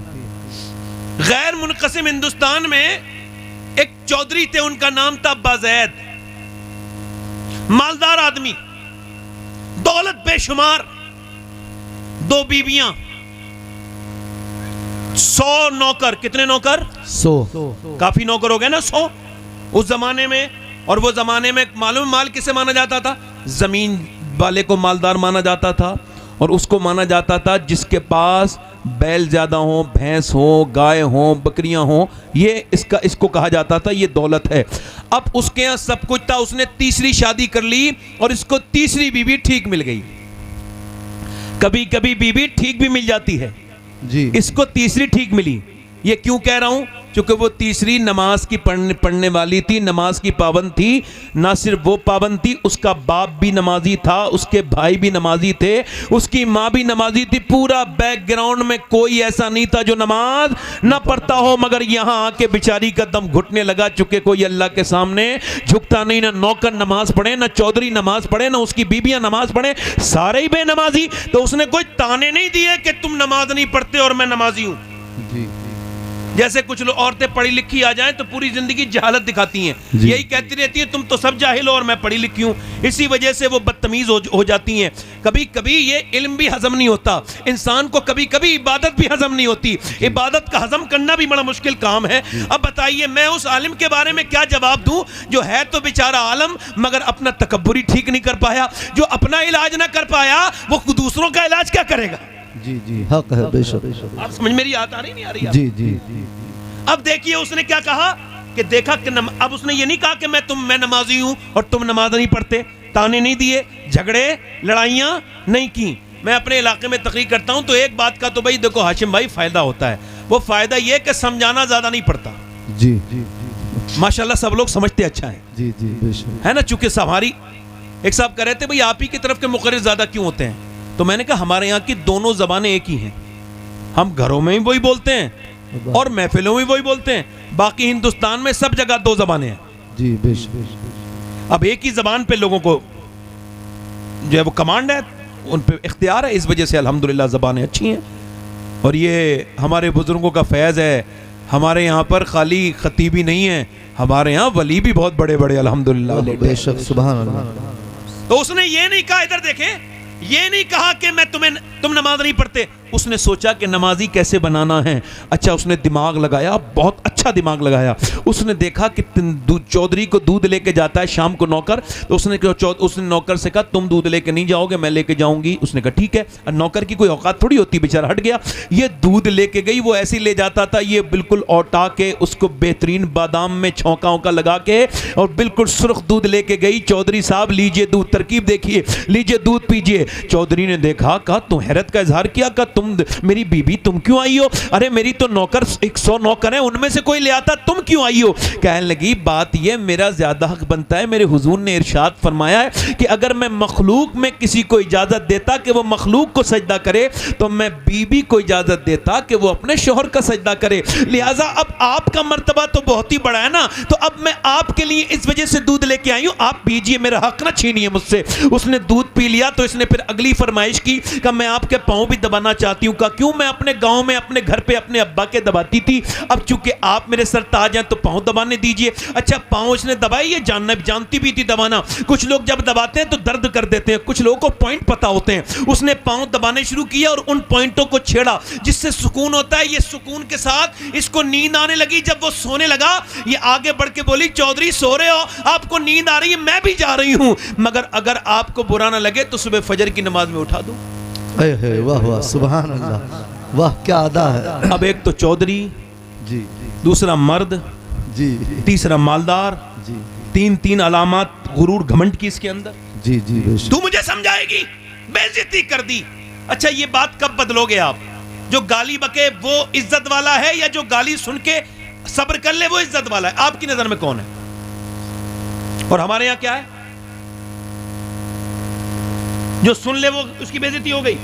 غیر منقسم ہندوستان میں ایک چودھری تھے, ان کا نام تھا بازید, مالدار آدمی, دولت بے شمار, 2 بیویاں, 100 نوکر. کتنے نوکر؟ 100. کافی نوکر ہو گئے نا 100 اس زمانے میں. اور وہ زمانے میں معلوم مال کسے مانا جاتا تھا؟ زمین والے کو مالدار مانا جاتا تھا, اور اس کو مانا جاتا تھا جس کے پاس بیل زیادہ ہوں, بھینس ہوں, گائے ہوں, بکریاں ہوں, یہ اس کو کہا جاتا تھا یہ دولت ہے. اب اس کے یہاں سب کچھ تھا, اس نے تیسری شادی کر لی اور اس کو تیسری بیوی ٹھیک مل گئی. کبھی کبھی بیوی ٹھیک بھی مل جاتی ہے, جی, اس کو تیسری ٹھیک ملی. یہ کیوں کہہ رہا ہوں؟ چونکہ وہ تیسری نماز کی پڑھنے والی تھی, نماز کی پابند تھی. نہ صرف وہ پابند تھی, اس کا باپ بھی نمازی تھا, اس کے بھائی بھی نمازی تھے, اس کی ماں بھی نمازی تھی. پورا بیک گراؤنڈ میں کوئی ایسا نہیں تھا جو نماز نہ پڑھتا ہو. مگر یہاں آ کے بیچاری کا دم گھٹنے لگا, چونکہ کوئی اللہ کے سامنے جھکتا نہیں. نہ نوکر نماز پڑھے, نہ چودھری نماز پڑھے, نہ اس کی بیویاں نماز پڑھے, سارے ہی بے نمازی. تو اس نے کوئی تانے نہیں دیے کہ تم نماز نہیں پڑھتے اور میں نمازی ہوں. جی, جیسے کچھ لوگ عورتیں پڑھی لکھی آ جائیں تو پوری زندگی جہالت دکھاتی ہیں, یہی کہتی رہتی ہیں تم تو سب جاہل ہو اور میں پڑھی لکھی ہوں, اسی وجہ سے وہ بدتمیز ہو جاتی ہیں. کبھی کبھی یہ علم بھی ہضم نہیں ہوتا, انسان کو کبھی کبھی عبادت بھی ہضم نہیں ہوتی, عبادت کا ہضم کرنا بھی بڑا مشکل کام ہے. اب بتائیے میں اس عالم کے بارے میں کیا جواب دوں جو ہے تو بیچارہ عالم مگر اپنا تکبر ہی ٹھیک نہیں کر پایا, جو اپنا علاج نہ کر پایا وہ دوسروں کا علاج کیا کرے گا. جی جی حق ہے بے شک. آپ سمجھ میری آتا نہیں آ رہی. جی جی جی. اب دیکھیے اس نے کیا کہا کہ دیکھا کہ اب اس نے یہ نہیں کہا کہ میں نمازی ہوں اور تم نماز نہیں پڑھتے, تانے نہیں دیے, جھگڑے لڑائیاں نہیں کی. میں اپنے علاقے میں تقریر کرتا ہوں تو ایک بات کا تو بھائی دیکھو ہاشم بھائی فائدہ ہوتا ہے, وہ فائدہ یہ کہ سمجھانا زیادہ نہیں پڑتا. جی ماشاءاللہ سب لوگ سمجھتے اچھا ہے. جی جی بے شک ہے نا, چونکہ ہماری ایک صاحب کہہ رہے تھے بھائی آپ ہی کی طرف کے مقرر زیادہ کیوں ہوتے ہیں, تو میں نے کہا ہمارے یہاں کی دونوں زبانیں ایک ہی ہیں, ہم گھروں میں بھی وہی بولتے ہیں اور محفلوں میں وہی بولتے ہیں, باقی ہندوستان میں سب جگہ دو زبانیں ہیں. جی بے شک. اب ایک ہی زبان پہ لوگوں کو جو ہے وہ کمانڈ ہے, ان پہ اختیار ہے, اس وجہ سے الحمدللہ زبانیں اچھی ہیں. اور یہ ہمارے بزرگوں کا فیض ہے, ہمارے یہاں پر خالی خطیبی نہیں ہے, ہمارے یہاں ولی بھی بہت بڑے بڑے الحمدللہ. بے شک سبحان اللہ. تو اس نے یہ نہیں کہا, ادھر دیکھیں, یہ نہیں کہا کہ تم نماز نہیں پڑھتے, اس نے سوچا کہ نمازی کیسے بنانا ہے. اچھا اس نے دماغ لگایا, بہت اچھا دماغ لگایا. اس نے دیکھا کہ چودھری کو دودھ لے کے جاتا ہے شام کو نوکر, تو اس نے نوکر سے کہا تم دودھ لے کے نہیں جاؤ گے, میں لے کے جاؤں گی. اس نے کہا ٹھیک ہے. نوکر کی کوئی اوقات تھوڑی ہوتی, بیچارہ ہٹ گیا. یہ دودھ لے کے گئی, وہ ایسے لے جاتا تھا, یہ بالکل اوٹا کے اس کو بہترین بادام میں چھونکا لگا کے اور بالکل سرخ دودھ لے کے گئی. چودھری صاحب لیجئے دودھ, ترکیب دیکھیے, لیجئے دودھ پیجئے. چودھری نے دیکھا, کہا تم حیرت کا اظہار کیا, کہا تم میری بیوی تم کیوں آئی ہو؟ ارے میری تو نوکر 100 نوکر ہیں, ان میں سے کوئی لے آتا, تم کیوں آئی ہو؟ کہنے لگی بات یہ میرا زیادہ حق بنتا ہے, میرے حضور نے ارشاد فرمایا ہے کہ اگر میں مخلوق میں کسی کو اجازت دیتا کہ وہ مخلوق کو سجدہ کرے تو میں بیوی کو اجازت دیتا کہ وہ اپنے شوہر کا سجدہ کرے. لہٰذا اب آپ کا مرتبہ تو بہت ہی بڑا ہے نا, تو اب میں آپ کے لیے اس وجہ سے دودھ لے کے آئی ہوں, آپ پیجئے, میرا حق نہ چھینیے مجھ سے. اس نے دودھ پی لیا تو اس نے پھر اگلی فرمائش کی کہ میں آپ کے پاؤں بھی دبانا چاہتی ہوں. کہا کیوں؟ میں اپنے گاؤں میں اپنے گھر پہ اپنے ابا کے دباتی تھی, اب چونکہ آپ میرے سر تاج ہیں تو پاؤں دبانے دیجئے. اچھا پاؤں اس نے دبائی, یہ جانتی بھی تھی دبانا. کچھ لوگ جب دباتے ہیں تو درد کر دیتے ہیں, کچھ لوگوں کو پوائنٹ پتا ہوتے ہیں. اس نے پاؤں دبانے شروع کیا اور ان پوائنٹوں کو چھیڑا جس سے سکون ہوتا ہے. یہ سکون کے ساتھ اس کو نیند آنے لگی. جب وہ سونے لگا یہ آگے بڑھ کے بولی چودھری سو رہے ہو, آپ کو نیند آ رہی ہے, میں بھی جا رہی ہوں, مگر اگر آپ کو برا نہ لگے تو صبح فجر کی نماز میں اٹھا دوں. واہ واہ سبحان اللہ, واہ کیا ادا ہے. اب ایک تو چودھری, جی دوسرا مرد, جی تیسرا مالدار, جی تین علامات غرور گھمنڈ کی اس کے اندر. جی جی بے شک. تو مجھے سمجھائے گی, بے عزتی کر دی. اچھا یہ بات کب بدلو گے آپ؟ جو گالی بکے وہ عزت والا ہے یا جو گالی سن کے صبر کر لے وہ عزت والا ہے؟ آپ کی نظر میں کون ہے؟ اور ہمارے یہاں کیا ہے, جو سن لے وہ اس کی بے عزتی ہو گئی.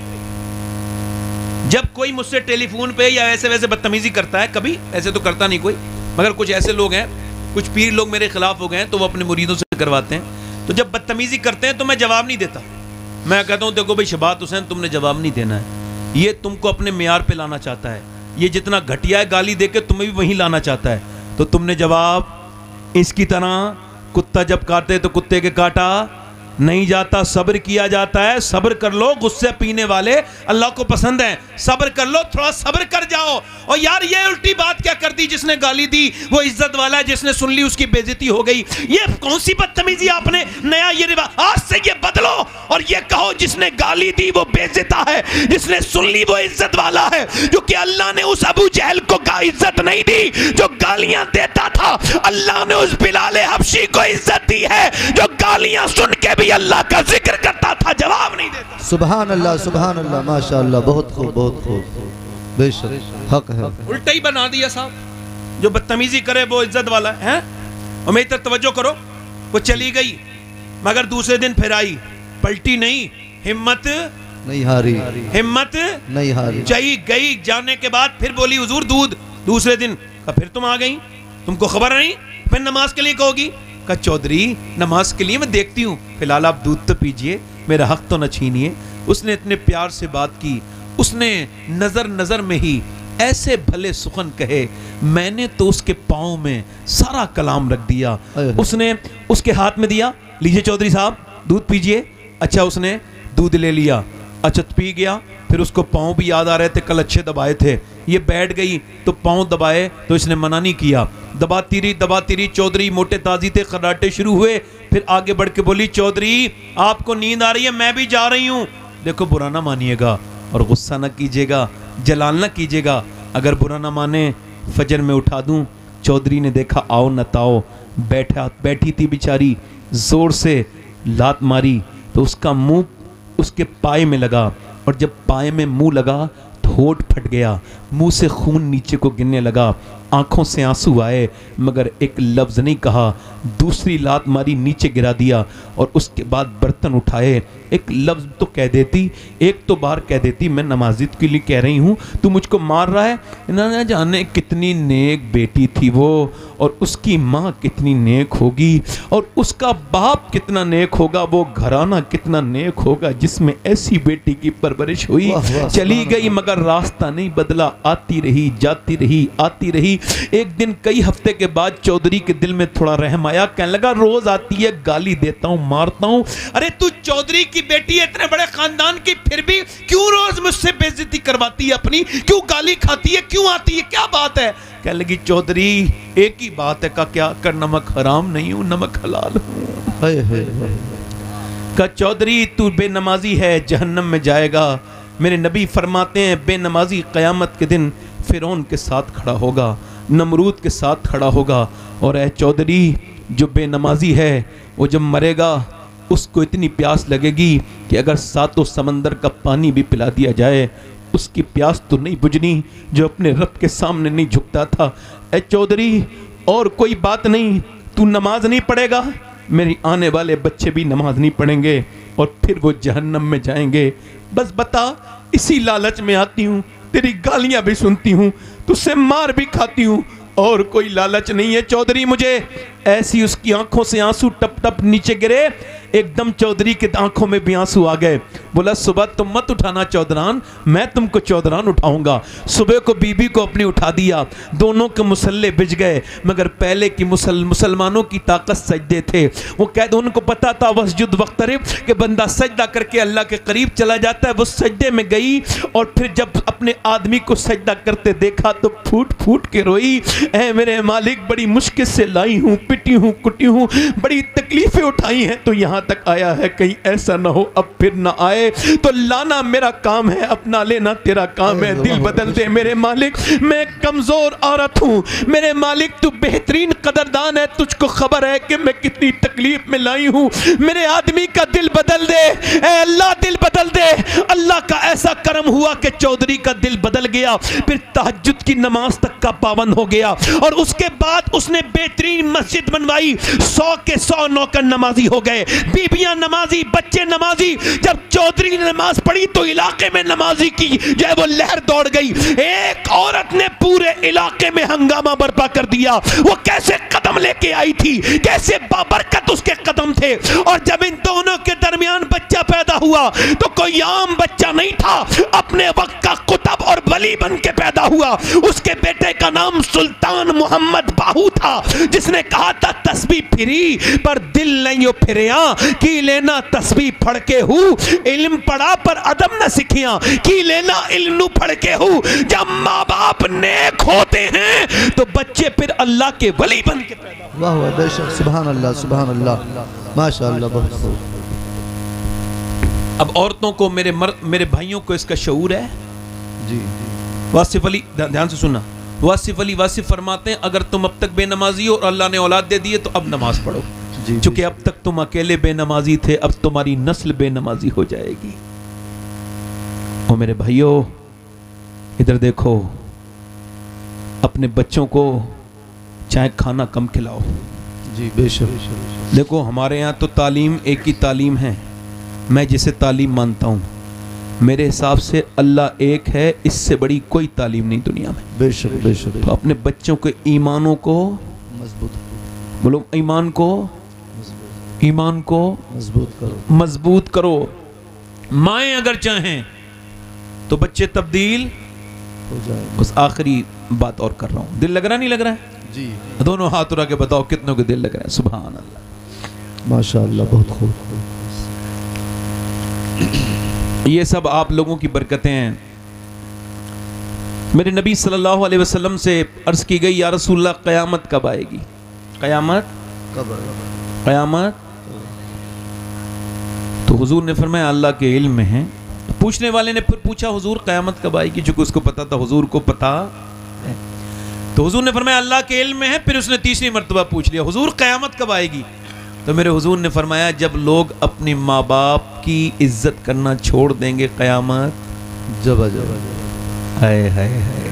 جب کوئی مجھ سے ٹیلی فون پہ یا ایسے ویسے بدتمیزی کرتا ہے, کبھی ایسے تو کرتا نہیں کوئی, مگر کچھ ایسے لوگ ہیں, کچھ پیر لوگ میرے خلاف ہو گئے ہیں تو وہ اپنے مریدوں سے کرواتے ہیں, تو جب بدتمیزی کرتے ہیں تو میں جواب نہیں دیتا. میں کہتا ہوں دیکھو بھائی شبات حسین تم نے جواب نہیں دینا ہے, یہ تم کو اپنے معیار پہ لانا چاہتا ہے, یہ جتنا گھٹیا ہے گالی دے کے تمہیں بھی وہیں لانا چاہتا ہے, تو تم نے جواب اس کی طرح کتا جب کاٹے تو کتے کے کاٹا نہیں جاتا, صبر کیا جاتا ہے. صبر کر لو, غصے پینے والے اللہ کو پسند ہیں, صبر کر لو, تھوڑا صبر کر جاؤ. اور یار یہ الٹی بات کیا کر دی, جس نے گالی دی وہ عزت والا ہے, جس نے سن لی اس کی بے عزتی ہو گئی. یہ کون سی بدتمیزی آپ نے نیا یہ رواج, آج سے یہ بدلو اور یہ کہو جس نے گالی دی وہ بے عزت ہے, جس نے سن لی وہ عزت والا ہے. جو کہ اللہ نے اس ابو جہل کو عزت نہیں دی جو گالیاں دیتا تھا, اللہ نے اس بلال حبشی کو عزت دی ہے جو گالیاں سن کے بھی اللہ کا ذکر کرتا تھا, جواب نہیں دیتا. سبحان اللہ ماشاءاللہ, بہت خوب بہت خوب, بے شک حق ہے. الٹا ہی بنا دیا صاحب, جو بدتمیزی کرے وہ عزت والا ہے. اور میری طرف توجہ کرو, وہ چلی گئی مگر دوسرے دن پھر آئی, پلٹی نہیں, ہمت نہیں ہاری, ہمت نہیں ہاری. چاہیے گئی, جانے کے بعد پھر بولی حضور دودھ. دوسرے دن پھر تم آ گئی, تم کو خبر نہیں, پھر نماز کے لیے کہو گی. کہا چودھری نماز کے لیے میں دیکھتی ہوں, فی الحال آپ دودھ تو پیجئے, میرا حق تو نہ چھینیے. اس نے اتنے پیار سے بات کی, اس نے نظر میں ہی ایسے بھلے سخن کہے میں نے تو اس کے پاؤں میں سارا کلام رکھ دیا. اس نے اس کے ہاتھ میں دیا, لیجئے چودھری صاحب دودھ پیجئے. اچھا اس نے دودھ لے لیا, اچھا پی گیا. پھر اس کو پاؤں بھی یاد آ رہے تھے, کل اچھے دبائے تھے. یہ بیٹھ گئی تو پاؤں دبائے تو اس نے منع نہیں کیا. دباتی رہی. چودھری موٹے تازی تھے, خراٹے شروع ہوئے. پھر آگے بڑھ کے بولی چودھری آپ کو نیند آ رہی ہے, میں بھی جا رہی ہوں. دیکھو برا نہ مانیے گا اور غصہ نہ کیجیے گا, جلال نہ کیجیے گا. اگر برا نہ مانے فجر میں اٹھا دوں. چودھری نے دیکھا آؤ نہ تاؤ, بیٹھی تھی بیچاری, زور سے لات ماری تو اس کا منہ اس کے پائے میں لگا, اور جب پائے میں منہ لگا تو ہونٹ پھٹ گیا, منہ سے خون نیچے کو گرنے لگا, آنکھوں سے آنسو آئے, مگر ایک لفظ نہیں کہا. دوسری لات ماری, نیچے گرا دیا, اور اس کے بعد برتن اٹھائے. ایک لفظ تو کہہ دیتی, ایک تو بار کہہ دیتی میں نمازی کے لیے کہہ رہی ہوں, تو مجھ کو مار رہا ہے. نہ جانے کتنی نیک بیٹی تھی وہ, اور اس کی ماں کتنی نیک ہوگی, اور اس کا باپ کتنا نیک ہوگا, وہ گھرانہ کتنا نیک ہوگا جس میں ایسی بیٹی کی پرورش ہوئی. چلی گئی مگر راستہ نہیں بدلا, آتی رہی جاتی رہی آتی رہی. ایک دن کئی ہفتے کے بعد چودھری کے دل میں تھوڑا رحم آیا, کہنے لگا روز آتی ہے, گالی دیتا ہوں, مارتا ہوں. ارے تو چودھری کی بیٹی ہے, اتنے بڑے خاندان کی, پھر بھی کیوں روز مجھ سے بے عزتی کرواتی ہے اپنی, کیوں گالی کھاتی ہے, کیوں آتی ہے, کیا بات ہے؟ کہنے لگی چودھری ایک ہی بات ہے, کیا کر نمک حرام نہیں ہوں, نمک حلال ہوں. کہا چودھری تو بے نمازی ہے, جہنم میں جائے گا. میرے نبی فرماتے ہیں بے نمازی قیامت کے دن فرعون کے ساتھ کھڑا ہوگا, نمرود کے ساتھ کھڑا ہوگا. اور اے چودھری جو بے نمازی ہے وہ جب مرے گا اس کو اتنی پیاس لگے گی کہ اگر ساتوں سمندر کا پانی بھی پلا دیا جائے اس کی پیاس تو نہیں بجھنی جو اپنے رب کے سامنے نہیں جھکتا تھا. اے چودھری اور کوئی بات نہیں, تو نماز نہیں پڑھے گا, میری آنے والے بچے بھی نماز نہیں پڑھیں گے اور پھر وہ جہنم میں جائیں گے. بس بتا, اسی لالچ میں آتی ہوں, تیری گالیاں بھی سنتی ہوں, تجھ سے مار بھی کھاتی ہوں, اور کوئی لالچ نہیں ہے چودھری مجھے. ایسی اس کی آنکھوں سے آنسو ٹپ ٹپ نیچے گرے. ایک دم چودھری کے آنکھوں میں بھی آنسو آ گئے. بولا صبح تم مت اٹھانا چودھران, میں تم کو چودھران اٹھاؤں گا. صبح کو بی بی کو اپنی اٹھا دیا, دونوں کے مسلے بج گئے. مگر پہلے کی مسلمانوں کی طاقت سجدے تھے. وہ کہتے ان کو پتا تھا وسجد وقترب کہ بندہ سجدہ کر کے اللہ کے قریب چلا جاتا ہے. وہ سجدے میں گئی اور پھر جب اپنے آدمی کو سجدہ کرتے دیکھا تو پھوٹ پھوٹ کے روئی. اے میرے مالک بڑی مشکل سے لائی ہوں, پٹی ہوں, کٹی ہوں, بڑی تکلیفیں اٹھائی ہیں تو یہاں تک آیا ہے, کہیں ایسا نہ ہو اب پھر نہ آئے. تو لانا میرا کام ہے, اپنا لینا تیرا کام ہے. دل بدل دے میرے مالک, میں کمزور عورت ہوں, میرے مالک تو بہترین قدردان ہے, تجھ کو خبر ہے کہ میں کتنی تکلیف میں لائی ہوں. میرے آدمی کا دل بدل دے, اے اللہ دل بدل دے. اللہ کا ایسا کرم ہوا کہ چودھری کا دل بدل گیا. پھر تہجد کی نماز تک کا پابند ہو گیا, اور اس کے بعد اس نے بہترین مسجد بنوائی. 100 کے 100 نوکر نمازی ہو گئے, بیبیاں نمازی, بچے نمازی. جب چودھری نے نماز پڑھی تو علاقے میں نمازی کی جو ہے وہ لہر دوڑ گئی. ایک عورت نے پورے علاقے میں ہنگامہ برپا کر دیا. وہ کیسے قدم لے کے آئی تھی, کیسے بابرکت اس کے قدم تھے. اور جب ان دونوں کے درمیان بچہ پیدا ہوا تو کوئی عام بچہ نہیں تھا, اپنے وقت کا قطب اور ولی بن کے پیدا ہوا. اس کے بیٹے کا نام سلطان محمد باہو تھا, جس نے کہا تھا تسبیح پھری پر دل نہیں پھریا, کی لینا تسبیح پڑھ کے ہوں, علم پڑھا پر ادب نہ سکھیاں, کی لینا علم نو پڑھ کے ہوں. جب ماں باپ نیک ہوتے ہیں تو بچے پھر اللہ کے ولی بن کے پیدا ہوتے ہیں. واہ واہ, بے شک, سبحان اللہ سبحان اللہ, ماشاءاللہ, بہت خوب. اب عورتوں کو میرے بھائیوں کو اس کا شعور ہے. جی واصف علی دھیان سے سننا, واصف علی واصف فرماتے ہیں اگر تم اب تک بے نمازی ہو اور اللہ نے اولاد دے دی ہے تو اب نماز پڑھو. چونکہ اب تک تم اکیلے بے نمازی تھے, اب تمہاری نسل بے نمازی ہو جائے گی. اور میرے بھائیوں ادھر دیکھو, اپنے بچوں کو چاہے کھانا کم کھلاؤ. جی بے شک. دیکھو ہمارے ہاں تو تعلیم ایک ہی تعلیم ہے, میں جسے تعلیم مانتا ہوں, میرے حساب سے اللہ ایک ہے, اس سے بڑی کوئی تعلیم نہیں دنیا میں. بے شک بے شک. تو اپنے بچوں کے ایمانوں کو مضبوط, بولو ایمان کو مضبوط کرو. مائیں اگر چاہیں تو بچے تبدیل بس آخری بات اور کر رہا ہوں، دل لگ رہا نہیں لگ رہا ہے؟ جی دونوں ہاتھ اٹھا کے بتاؤ کتنوں کے دل لگ رہے ہیں؟ سبحان اللہ، ماشاءاللہ، بہت خوب۔ یہ سب آپ لوگوں کی برکتیں ہیں۔ میرے نبی صلی اللہ علیہ وسلم سے عرض کی گئی، یا رسول اللہ قیامت کب آئے گی؟ قیامت قیامت تو حضور نے فرمایا اللہ کے علم میں ہے۔ پوچھنے والے نے پھر پوچھا حضور قیامت کب آئے گی؟ چونکہ اس کو پتا تھا حضور کو پتا ہے، تو حضور نے فرمایا اللہ کے علم میں ہے۔ پھر اس نے تیسری مرتبہ پوچھ لیا حضور قیامت کب آئے گی؟ تو میرے حضور نے فرمایا جب لوگ اپنی ماں باپ کی عزت کرنا چھوڑ دیں گے قیامت جب ہائے ہائے ہائے،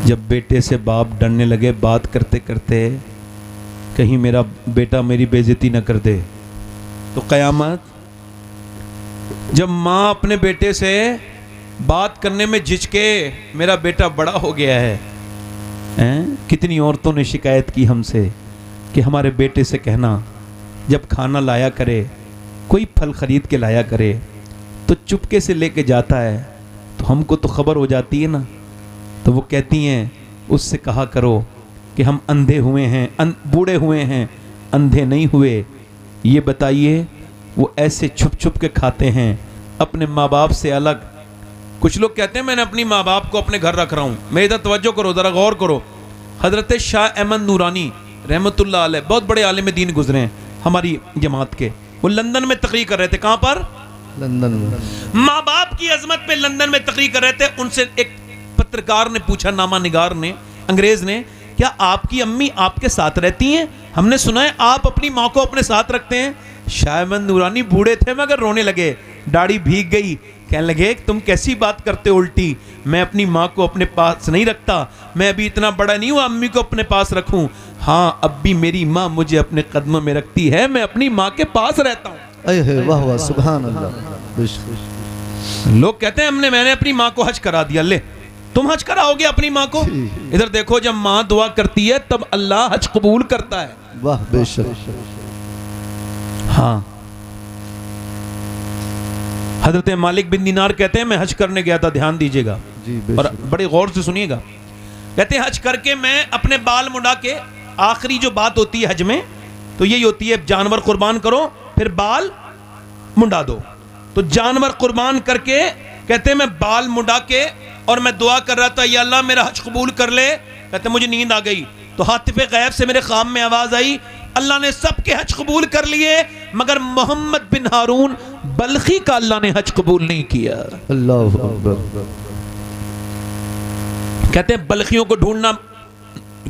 جب بیٹے سے باپ ڈرنے لگے بات کرتے کرتے کہیں میرا بیٹا میری بے عزتی نہ کر دے، تو قیامت، جب ماں اپنے بیٹے سے بات کرنے میں جھجکے میرا بیٹا بڑا ہو گیا ہے۔ کتنی عورتوں نے شکایت کی ہم سے کہ ہمارے بیٹے سے کہنا جب کھانا لایا کرے، کوئی پھل خرید کے لایا کرے تو چپکے سے لے کے جاتا ہے، تو ہم کو تو خبر ہو جاتی ہے نا، تو وہ کہتی ہیں اس سے کہا کرو کہ ہم اندھے ہوئے ہیں، بوڑھے ہوئے ہیں، اندھے نہیں ہوئے۔ یہ بتائیے وہ ایسے چھپ چھپ کے کھاتے ہیں اپنے ماں باپ سے الگ۔ کچھ لوگ کہتے ہیں میں نے اپنی ماں باپ کو اپنے گھر رکھ رہا ہوں۔ میری طرف توجہ کرو، ذرا غور کرو۔ حضرت شاہ احمد نورانی رحمۃ اللہ علیہ بہت بڑے عالم دین گزرے ہیں ہماری جماعت کے، وہ لندن میں تقریر کر رہے تھے۔ کہاں پر؟ لندن میں۔ ماں باپ کی عظمت پہ لندن میں تقریر کر رہے تھے۔ ان سے ایک پترکار نے پوچھا، نامہ نگار نے، انگریز نے، کیا آپ کی امی آپ کے ساتھ رہتی ہیں؟ ہم نے سنا ہے آپ اپنی ماں کو اپنے ساتھ رکھتے ہیں۔ شاہ احمد نورانی بوڑھے تھے مگر رونے لگے، داڑھی بھیگ گئی، کہنے لگے تم کیسی بات کرتے الٹی، میں اپنی ماں کو اپنے پاس نہیں رکھتا، میں ابھی اتنا بڑا نہیں ہوں امی کو اپنے پاس رکھوں، ہاں اب بھی میری ماں مجھے اپنے قدموں میں رکھتی ہے، میں اپنی ماں کے پاس رہتا ہوں۔ اے واہ واہ، سبحان اللہ۔ لوگ کہتے ہیں میں نے اپنی ماں کو حج کرا دیا، لے تم حج کراؤ گے اپنی ماں کو؟ ادھر دیکھو جب ماں دعا کرتی ہے تب اللہ حج قبول کرتا ہے۔ واہ بے شک۔ ہاں، حضرت مالک بن دینار کہتے ہیں میں حج کرنے گیا تھا، دھیان دیجئے گا اور بڑے غور سے سنیے گا، کہتے ہیں حج کر کے میں اپنے بال مڈا کے، آخری جو بات ہوتی ہے حج میں تو یہی ہوتی ہے جانور قربان کرو پھر بال منڈا دو، تو جانور قربان کر کے کہتے ہیں میں بال منڈا کے اور میں دعا کر رہا تھا یا اللہ میرا حج قبول کر لے، کہتے ہیں مجھے نیند آ گئی، تو حاطف غیب سے میرے خواب میں آواز آئی اللہ نے سب کے حج قبول کر لیے مگر محمد بن ہارون بلخی کا اللہ نے حج قبول نہیں کیا۔ اللہ اکبر۔ کہتے ہیں بلخیوں کو ڈھونڈنا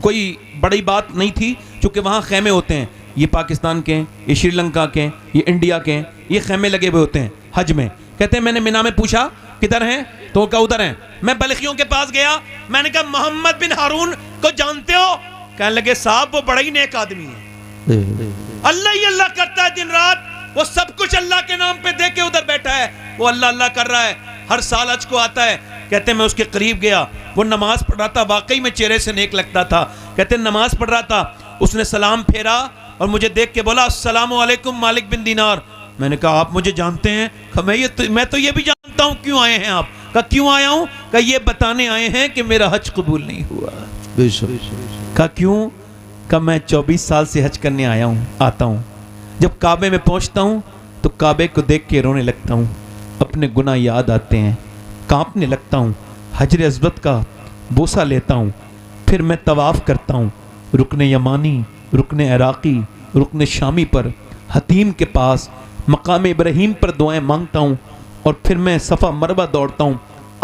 کوئی بڑی بات نہیں تھی، چونکہ وہاں خیمے ہوتے ہیں، یہ پاکستان کے ہیں، یہ شری لنکا کے ہیں، یہ انڈیا کے ہیں، یہ خیمے لگے ہوئے ہوتے ہیں حج میں۔ کہتے ہیں میں نے مینا میں پوچھا کدھر ہیں، تو کہا ادھر ہیں، میں بلخیوں کے پاس گیا، میں نے کہا محمد بن ہارون کو جانتے ہو؟ کہنے لگے صاحب وہ بڑا ہی نیک آدمی ہے، اللہ ہی اللہ کرتا ہے دن رات، وہ سب کچھ اللہ کے نام پہ دے کے ادھر بیٹھا ہے، وہ اللہ اللہ کر رہا ہے، ہر سال حج کو آتا ہے۔ کہتے ہیں میں اس کے قریب گیا، وہ نماز پڑھ رہا تھا، واقعی میں چہرے سے نیک لگتا تھا، کہتے ہیں نماز پڑھ رہا تھا، اس نے سلام پھیرا اور مجھے دیکھ کے بولا السلام علیکم مالک بن دینار۔ میں نے کہا آپ مجھے جانتے ہیں؟ میں تو یہ بھی جانتا ہوں، کیوں آئے ہیں آپ؟ کہا کیوں آیا ہوں؟ کہا یہ بتانے آئے ہیں کہ میرا حج قبول نہیں ہوا۔ بے شک۔ کہا کیوں؟ کہ میں 24 سال سے حج کرنے آتا ہوں، جب کعبے میں پہنچتا ہوں تو کعبے کو دیکھ کے رونے لگتا ہوں، اپنے گناہ یاد آتے ہیں، کانپنے لگتا ہوں، حجر اسود کا بوسہ لیتا ہوں، پھر میں طواف کرتا ہوں، رکن یمانی، رکن عراقی، رکن شامی پر، حتیم کے پاس، مقام ابراہیم پر دعائیں مانگتا ہوں، اور پھر میں صفا مروہ دوڑتا ہوں۔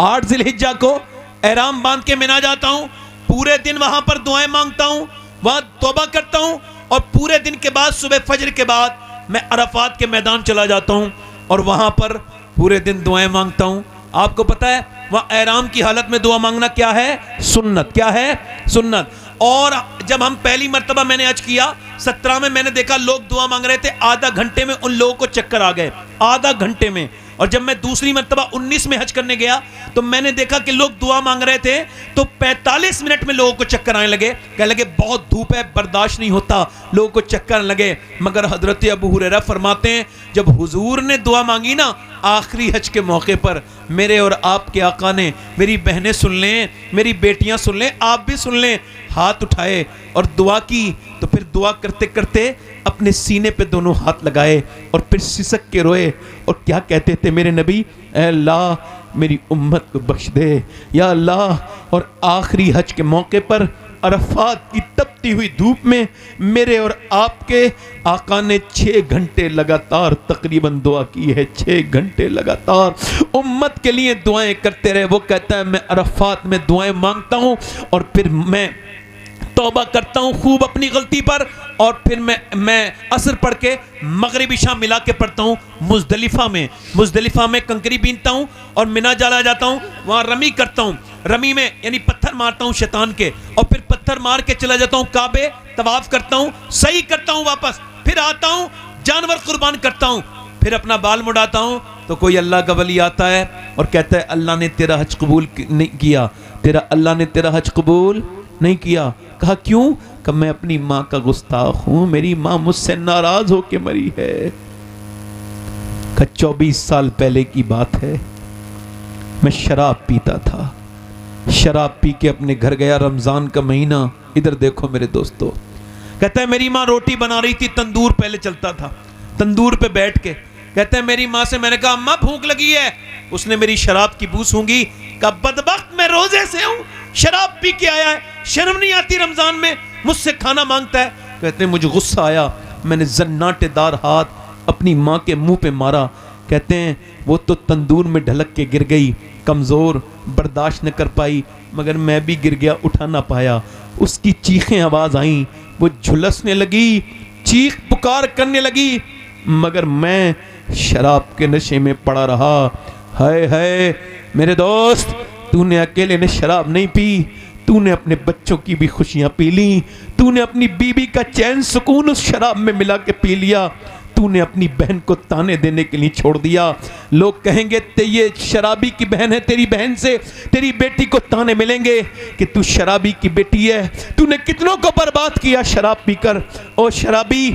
8 ذی الحجہ کو احرام باندھ کے مینا جاتا ہوں، پورے دن وہاں پر دعائیں مانگتا ہوں، وہاں توبہ کرتا ہوں، اور پورے دن کے بعد صبح فجر کے بعد میں عرفات کے میدان چلا جاتا ہوں اور وہاں پر پورے دن دعائیں مانگتا ہوں۔ آپ کو پتا ہے وہاں احرام کی حالت میں دعا مانگنا کیا ہے؟ سنت۔ کیا ہے؟ سنت۔ اور جب ہم پہلی مرتبہ میں نے حج کیا 17 میں نے دیکھا لوگ دعا مانگ رہے تھے، آدھا گھنٹے میں ان لوگوں کو چکر آ گئے، آدھا گھنٹے میں۔ اور جب میں دوسری مرتبہ 19 میں حج کرنے گیا تو میں نے دیکھا کہ لوگ دعا مانگ رہے تھے تو 45 منٹ میں لوگوں کو چکر آنے لگے، کہنے لگے بہت دھوپ ہے برداشت نہیں ہوتا، لوگوں کو چکر آنے لگے۔ مگر حضرت ابو ہریرہ فرماتے ہیں جب حضور نے دعا مانگی نا آخری حج کے موقع پر میرے اور آپ کے آقا نے، میری بہنیں سن لیں، میری بیٹیاں سن لیں، آپ بھی سن لیں، ہاتھ اٹھائے اور دعا کی. تو پھر دعا کرتے کرتے اپنے سینے پہ دونوں ہاتھ لگائے اور پھر سسک کے روئے اور کیا کہتے تھے میرے نبی؟ اے اللہ میری امت کو بخش دے یا اللہ. اور آخری حج کے موقع پر عرفات کی تپتی ہوئی دھوپ میں میرے اور آپ کے آقا نے 6 گھنٹے لگاتار تقریباً دعا کی ہے. 6 گھنٹے لگاتار امت کے لیے دعائیں کرتے رہے. وہ کہتا ہے میں عرفات میں دعائیں مانگتا ہوں اور پھر میں توبہ کرتا ہوں خوب اپنی غلطی پر، اور پھر میں عصر پڑھ کے مغربی شام ملا کے پڑھتا ہوں مزدلفہ میں کنکری بینتا ہوں اور منا جالا جاتا ہوں، وہاں رمی کرتا ہوں. رمی میں یعنی پتھر مارتا ہوں شیطان کے، اور پھر پتھر مار کے چلا جاتا ہوں کعبے، طواف کرتا ہوں، صحیح کرتا ہوں، واپس پھر آتا ہوں، جانور قربان کرتا ہوں، پھر اپنا بال مڑاتا ہوں. تو کوئی اللہ کا ولی آتا ہے اور کہتا ہے اللہ نے تیرا حج قبول نہیں کیا، اللہ نے تیرا حج قبول نہیں کیا. کہا کیوں؟ کہ میں اپنی ماں کا گستاخ ہوں، میری ماں مجھ سے ناراض ہو کے مری ہے. کہ 24 سال پہلے کی بات ہے، میں شراب پیتا تھا، شراب پی کے اپنے گھر گیا، رمضان کا مہینہ. ادھر دیکھو میرے دوستو، کہتا ہے میری ماں روٹی بنا رہی تھی، تندور پہلے چلتا تھا، تندور پہ بیٹھ کے کہتا ہے میری ماں سے میں نے کہا اماں بھوک لگی ہے. اس نے میری شراب کی بو سونگھی، کہا بدبخت میں روزے سے ہوں، شراب پی کے آیا ہے، شرم نہیں آتی رمضان میں مجھ سے کھانا مانگتا ہے. کہتے ہیں مجھے غصہ آیا، میں نے زناٹے دار ہاتھ اپنی ماں کے منہ پہ مارا. کہتے ہیں وہ تو تندور میں ڈھلک کے گر گئی، کمزور، برداشت نہ کر پائی، مگر میں بھی گر گیا، اٹھا نہ پایا. اس کی چیخیں آواز آئیں، وہ جھلسنے لگی، چیخ پکار کرنے لگی، مگر میں شراب کے نشے میں پڑا رہا. ہائے ہائے میرے دوست، تو نے اکیلے نے شراب نہیں پی، تو نے اپنے بچوں کی بھی خوشیاں پی لی، تو نے اپنی بیوی کا چین سکون اس شراب میں ملا کے پی لیا، تو نے اپنی بہن کو تانے دینے کے لیے چھوڑ دیا. لوگ کہیں گے یہ شرابی کی بہن ہے، تیری بہن سے تیری بیٹی کو تانے ملیں گے کہ تو شرابی کی بیٹی ہے، تو نے کتنوں کو برباد کیا شراب پی کر. او شرابی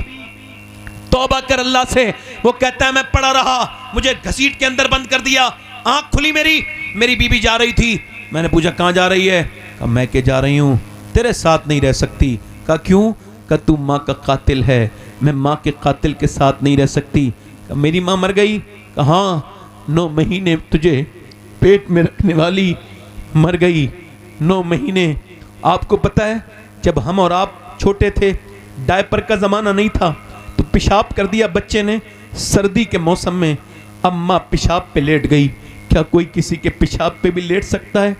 توبہ کر اللہ سے. وہ کہتا ہے میں پڑا رہا، مجھے گھسیٹ کے اندر بند کر دیا، آنکھ کھلی میری بیوی جا رہی تھی. میں نے پوچھا کہاں جا رہی ہے؟ کہا میں کہ جا رہی ہوں، تیرے ساتھ نہیں رہ سکتی. کہا کیوں؟ کہا تو ماں کا قاتل ہے، میں ماں کے قاتل کے ساتھ نہیں رہ سکتی. کہا میری ماں مر گئی؟ کہا ہاں، 9 مہینے تجھے پیٹ میں رکھنے والی مر گئی. 9 مہینے. آپ کو پتہ ہے جب ہم اور آپ چھوٹے تھے، ڈائپر کا زمانہ نہیں تھا، تو پیشاب کر دیا بچے نے سردی کے موسم میں، اماں پیشاب پہ لیٹ گئی. کیا کوئی کسی کے پیشاب پہ بھی لیٹ سکتا ہے؟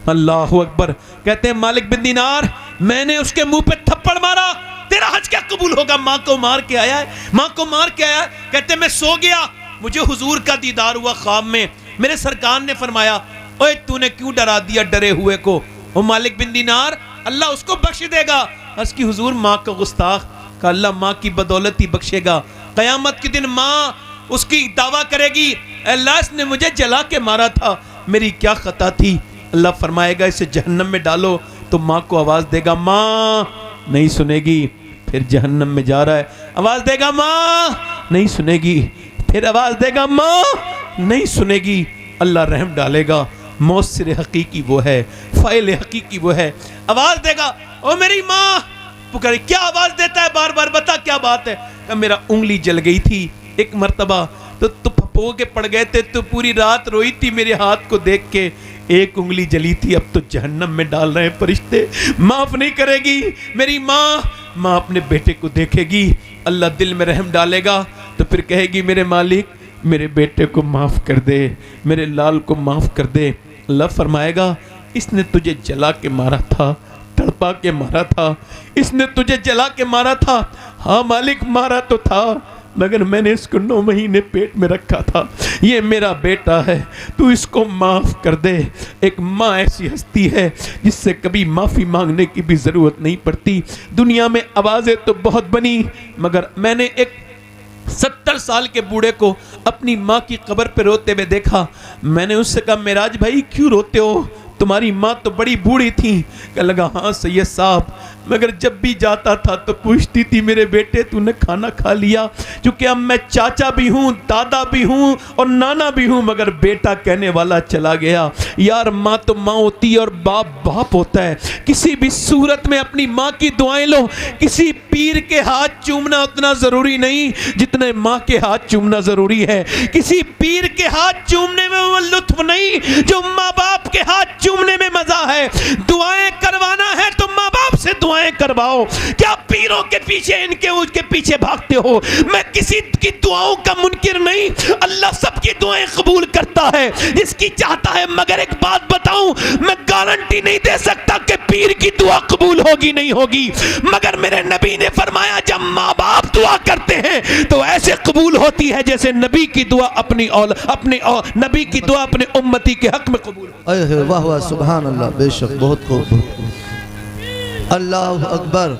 اللہ اکبر. کہتے ہیں مالک بن دینار، میں نے اس کے منہ پہ تھپڑ مارا، تیرا حج کیا قبول ہوگا؟ ماں کو مار کے آیا ہے، ماں کو مار کے آیا ہے. کہتے ہیں میں سو گیا، مجھے حضور کا دیدار ہوا خواب میں. میرے سرکار نے فرمایا اوے تو نے کیوں ڈرا دیا ڈرے ہوئے کو؟ او مالک بن دینار، اللہ اس کو بخش دے گا. اس کی حضور ماں کا گستاخ. کہ اللہ ماں کی بدولت ہی بخشے گا. قیامت کے دن ماں اس کی دعویٰ کرے گی اللہ اس نے مجھے جلا کے مارا تھا، میری کیا خطا تھی؟ اللہ فرمائے گا اسے جہنم میں ڈالو. تو ماں کو آواز دے گا ماں، نہیں سنے گی. پھر جہنم میں جا رہا ہے، آواز دے گا ماں، نہیں سنے گی. پھر آواز دے گا ماں، نہیں سنے گی. اللہ رحم ڈالے گا. موثر حقیقی وہ ہے، فاعل حقیقی وہ ہے. آواز دے گا او میری ماں. پکارے کیا آواز دیتا ہے بار بار؟ بتا کیا بات ہے؟ کہ میرا انگلی جل گئی تھی ایک مرتبہ، تو پھپو کے پڑ گئے تھے، تو پوری رات روئی تھی میرے ہاتھ کو دیکھ کے، ایک انگلی جلی تھی، اب تو جہنم میں ڈال رہے ہیں فرشتے، معاف نہیں کرے گی میری ماں. ماں اپنے بیٹے کو دیکھے گی، اللہ دل میں رحم ڈالے گا، تو پھر کہے گی میرے مالک میرے بیٹے کو معاف کر دے، میرے لال کو معاف کر دے. اللہ فرمائے گا اس نے تجھے جلا کے مارا تھا، تڑپا کے مارا تھا، اس نے تجھے جلا کے مارا تھا. ہاں مالک مارا تو تھا، مگر میں نے اس کو 9 مہینے پیٹ میں رکھا تھا، یہ میرا بیٹا ہے، تو اس کو معاف کر دے. ایک ماں ایسی ہستی ہے جس سے کبھی معافی مانگنے کی بھی ضرورت نہیں پڑتی. دنیا میں آوازیں تو بہت بنی، مگر میں نے ایک 70 سال کے بوڑھے کو اپنی ماں کی قبر پہ روتے ہوئے دیکھا. میں نے اس سے کہا معراج بھائی کیوں روتے ہو؟ تمہاری ماں تو بڑی بوڑھی تھی. کہنے لگا ہاں سید صاحب, مگر جب بھی جاتا تھا تو پوچھتی تھی میرے بیٹے تو نے کھانا کھا لیا, چونکہ اب میں چاچا بھی ہوں, دادا بھی ہوں اور نانا بھی ہوں, مگر بیٹا کہنے والا چلا گیا. یار ماں تو ماں ہوتی ہے اور باپ باپ ہوتا ہے. کسی بھی صورت میں اپنی ماں کی دعائیں لو. کسی پیر کے ہاتھ چومنا اتنا ضروری نہیں جتنے ماں کے ہاتھ چومنا ضروری ہے. کسی پیر کے ہاتھ چومنے میں وہ لطف نہیں جو ماں باپ کے ہاتھ چومنے میں مزہ ہے. دعائیں کروانا ہے تو ماں باپ سے دعائیں کرواؤ. کیا پیروں کے پیچھے ان کے پیچھے بھاگتے ہو؟ میں کسی کی دعاؤں کا منکر نہیں, اللہ سب کی دعائیں قبول کرتا ہے جس کی چاہتا ہے. مگر ایک بات بتاؤں, میں گارنٹی نہیں دے سکتا کہ پیر کی دعا قبول ہوگی نہیں ہوگی, مگر میرے نبی نے فرمایا جب ماں باپ دعا کرتے ہیں تو ایسے قبول ہوتی ہے جیسے نبی کی دعا اپنی نبی کی دعا اپنے امتی کے حق میں قبول ہوتی ہے. واہ واہ سبحان اللہ, بے شک بہت خوب. اللہ اکبر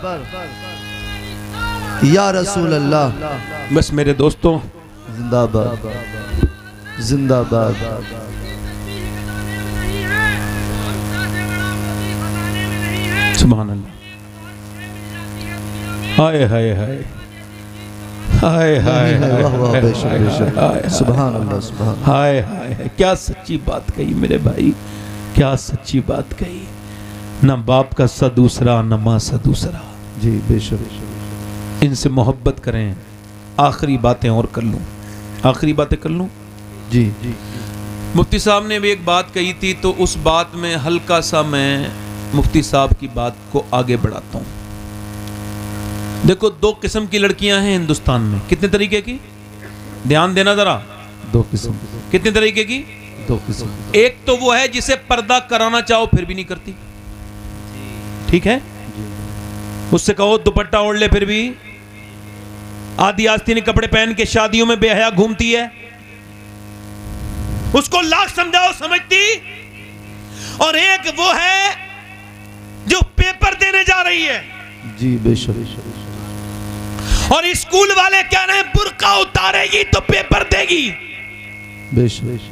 یا رسول اللہ. بس میرے دوستوں, زندہ باد زندہ باد. سبحان اللہ. ہائے ہائے ہائے ہائے ہائے واہ واہ بے شک بے شک. سبحان اللہ سبحان. ہائے ہائے, کیا سچی بات کہی میرے بھائی, کیا سچی بات کہی. نہ باپ کا سا دوسرا نہ ماں سا دوسرا. جی بے شک. ان سے محبت کریں. آخری باتیں اور کر لوں, آخری باتیں کر لوں. جی مفتی صاحب نے بھی ایک بات کہی تھی تو اس بات میں ہلکا سا میں مفتی صاحب کی بات کو آگے بڑھاتا ہوں. دیکھو دو قسم کی لڑکیاں ہیں ہندوستان میں. کتنے طریقے کی؟ دھیان دینا ذرا. دو قسم. کتنے طریقے کی؟ دو قسم. ایک تو وہ ہے جسے پردہ کرانا چاہو پھر بھی نہیں کرتی, ٹھیک ہے, اس سے کہو دوپٹہ اوڑھ لے پھر بھی آدھی آستین کپڑے پہن کے شادیوں میں بے حیا گھومتی ہے. اس کو لاکھ سمجھاؤ سمجھتی. اور ایک وہ ہے جو پیپر دینے جا رہی ہے. جی بے شک. اور اسکول والے کہہ رہے ہیں برقع اتارے گی تو پیپر دے گی. بے شک.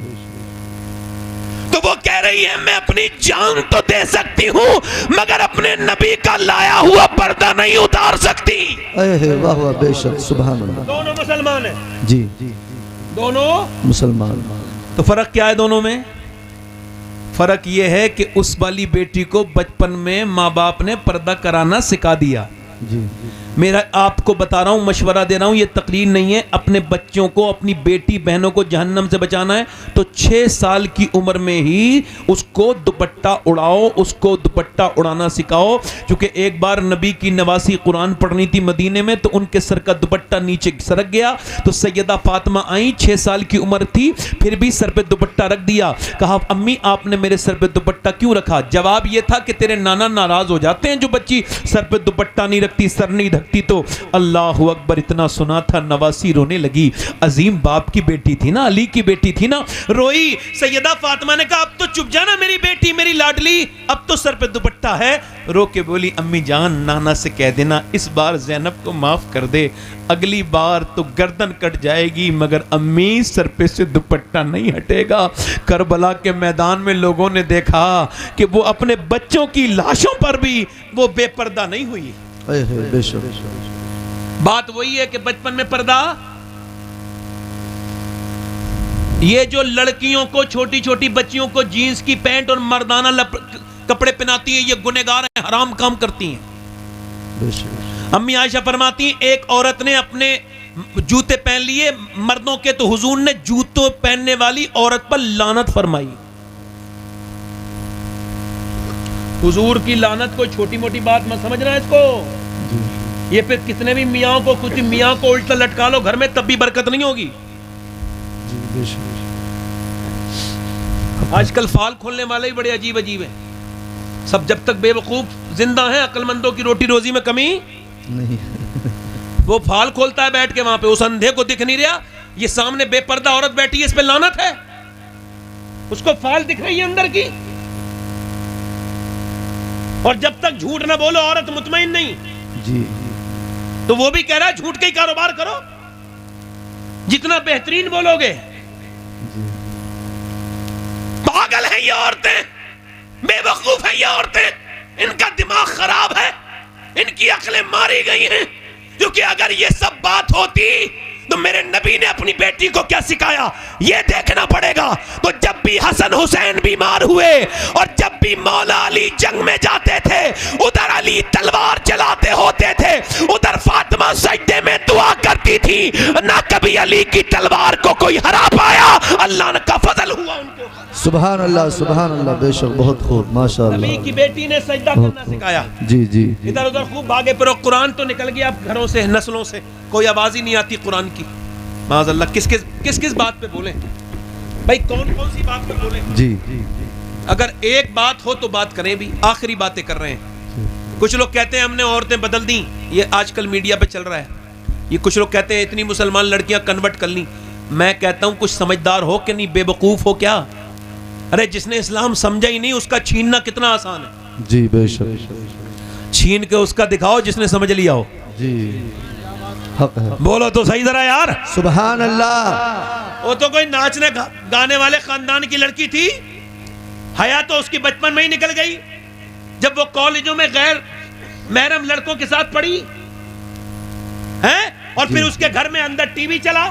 تو وہ کہہ رہی ہے میں اپنی جان تو دے سکتی ہوں مگر اپنے نبی کا لایا ہوا پردہ نہیں اتار سکتی. واہ واہ بے شک. سبحان اللہ. دونوں مسلمان ہیں. جی دونوں مسلمان. تو فرق کیا ہے دونوں میں؟ فرق یہ ہے کہ اس والی بیٹی کو بچپن میں ماں باپ نے پردہ کرانا سکھا دیا. جی میرا آپ کو بتا رہا ہوں, مشورہ دے رہا ہوں, یہ تقریر نہیں ہے. اپنے بچوں کو, اپنی بیٹی بہنوں کو جہنم سے بچانا ہے تو 6 سال کی عمر میں ہی اس کو دوپٹہ اڑاؤ, اس کو دوپٹہ اڑانا سکھاؤ. چونکہ ایک بار نبی کی نواسی قرآن پڑھنی تھی مدینے میں تو ان کے سر کا دوپٹہ نیچے سرک گیا تو سیدہ فاطمہ آئیں, 6 سال کی عمر تھی, پھر بھی سر پہ دوپٹہ رکھ دیا. کہا امی آپ نے میرے سر پہ دوپٹہ کیوں رکھا؟ جواب یہ تھا کہ تیرے نانا ناراض ہو جاتے ہیں جو بچی سر پہ دوپٹہ نہیں رکھتی, سر نہیں ڈھکتی. تو اللہ اکبر, اتنا سنا تھا نواسی رونے لگی. عظیم باپ کی بیٹی تھی نا, علی کی بیٹی تھی نا, روئی. سیدہ فاطمہ نے کہا اب تو چپ جانا میری بیٹی, میری لاڈلی, اب تو سر پہ دوپٹہ ہے. رو کے بولی امی جان نانا سے کہہ دینا اس بار زینب کو معاف کر دے, اگلی بار تو گردن کٹ جائے گی مگر امی سر پہ سے دوپٹہ نہیں ہٹے گا. کربلا کے میدان میں لوگوں نے دیکھا کہ وہ اپنے بچوں کی لاشوں پر بھی وہ بے پردہ نہیں ہوئی. بے شک. بات وہی ہے کہ بچپن میں پردہ, یہ جو لڑکیوں کو, چھوٹی چھوٹی بچیوں کو جینز کی پینٹ اور مردانہ کپڑے پہناتی ہیں, یہ گنہگار ہیں, حرام کام کرتی ہیں. امی عائشہ فرماتی ہیں ایک عورت نے اپنے جوتے پہن لیے مردوں کے تو حضور نے جوتوں پہننے والی عورت پر لعنت فرمائی. حضور کی لعنت کوئی چھوٹی موٹی بات مت سمجھنا اس کو. یہ پھر کتنے بھی میاں کو, کچھ میاں کو الٹا لٹکا لو گھر میں تب بھی برکت نہیں ہوگی. آج کل فال کھولنے والے ہی بڑے عجیب عجیب ہیں. سب جب تک بے وقوف زندہ ہیں, عقل مندوں کی روٹی روزی میں کمی نہیں. وہ فال کھولتا ہے بیٹھ کے وہاں پہ, اس اندھے کو دکھ نہیں رہا, یہ سامنے بے پردہ عورت بیٹھی ہے, اس پہ لعنت ہے. اس کو فال دکھ رہی ہے اندر کی, اور جب تک جھوٹ نہ بولو عورت مطمئن نہیں. جی تو وہ بھی کہہ رہا ہے جھوٹ کا ہی کاروبار کرو, جتنا بہترین بولو گے. پاگل ہیں یہ عورتیں. بے وقوف ہیں یہ عورتیں، ان کا دماغ خراب ہے، ان کی عقلیں ماری گئی ہیں. کیونکہ اگر یہ سب بات ہوتی تو میرے نبی نے اپنی بیٹی کو کیا سکھایا یہ دیکھنا پڑے گا. تو جب بھی حسن حسین بیمار ہوئے اور جب بھی مولا علی جنگ میں جاتے تھے، ادھر علی تلوار چلاتے ہوتے تھے، ادھر فاطمہ سجدے میں دعا کرتی تھی. نہ کبھی علی کی تلوار کو کوئی ہرا پایا، اللہ کا فضل ہوا ان کو. سبحان اللہ، بے شک، بہت خوب، ماشاءاللہ. نبی کی بیٹی نے سجدہ کرنا سکھایا. جی جی، ادھر ادھر خوب بھاگے پھرو. قرآن تو نکل گیا اب گھروں سے، نسلوں سے کوئی آواز ہی نہیں آتی قرآن کی. معاذ اللہ، کس بات پہ بولیں بھائی، کون سی بات پہ بولیں. جی، اگر ایک بات ہو تو بات کریں بھی، آخری باتیں کر رہے ہیں. کچھ لوگ کہتے ہیں ہم نے عورتیں بدل دیں، یہ آج کل میڈیا پہ چل رہا ہے. یہ کچھ لوگ کہتے ہیں اتنی مسلمان لڑکیاں کنورٹ کر لیں. میں کہتا ہوں کچھ سمجھدار ہو کہ نہیں، بے وقوف ہو کیا؟ ارے جس نے اسلام سمجھا ہی نہیں، اس کا چھیننا کتنا آسان ہے. جی بے شک، چھین کے اس کا دکھاؤ جس نے سمجھ لیا ہو. جی حق ہے. بولو تو صحیح ذرا یار. سبحان اللہ. وہ تو کوئی ناچنے گانے والے خاندان کی لڑکی تھی، حیا تو اس کی بچپن میں ہی نکل گئی جب وہ کالجوں میں غیر محرم لڑکوں کے ساتھ پڑھی ہیں. اور پھر اس کے گھر میں اندر ٹی وی چلا،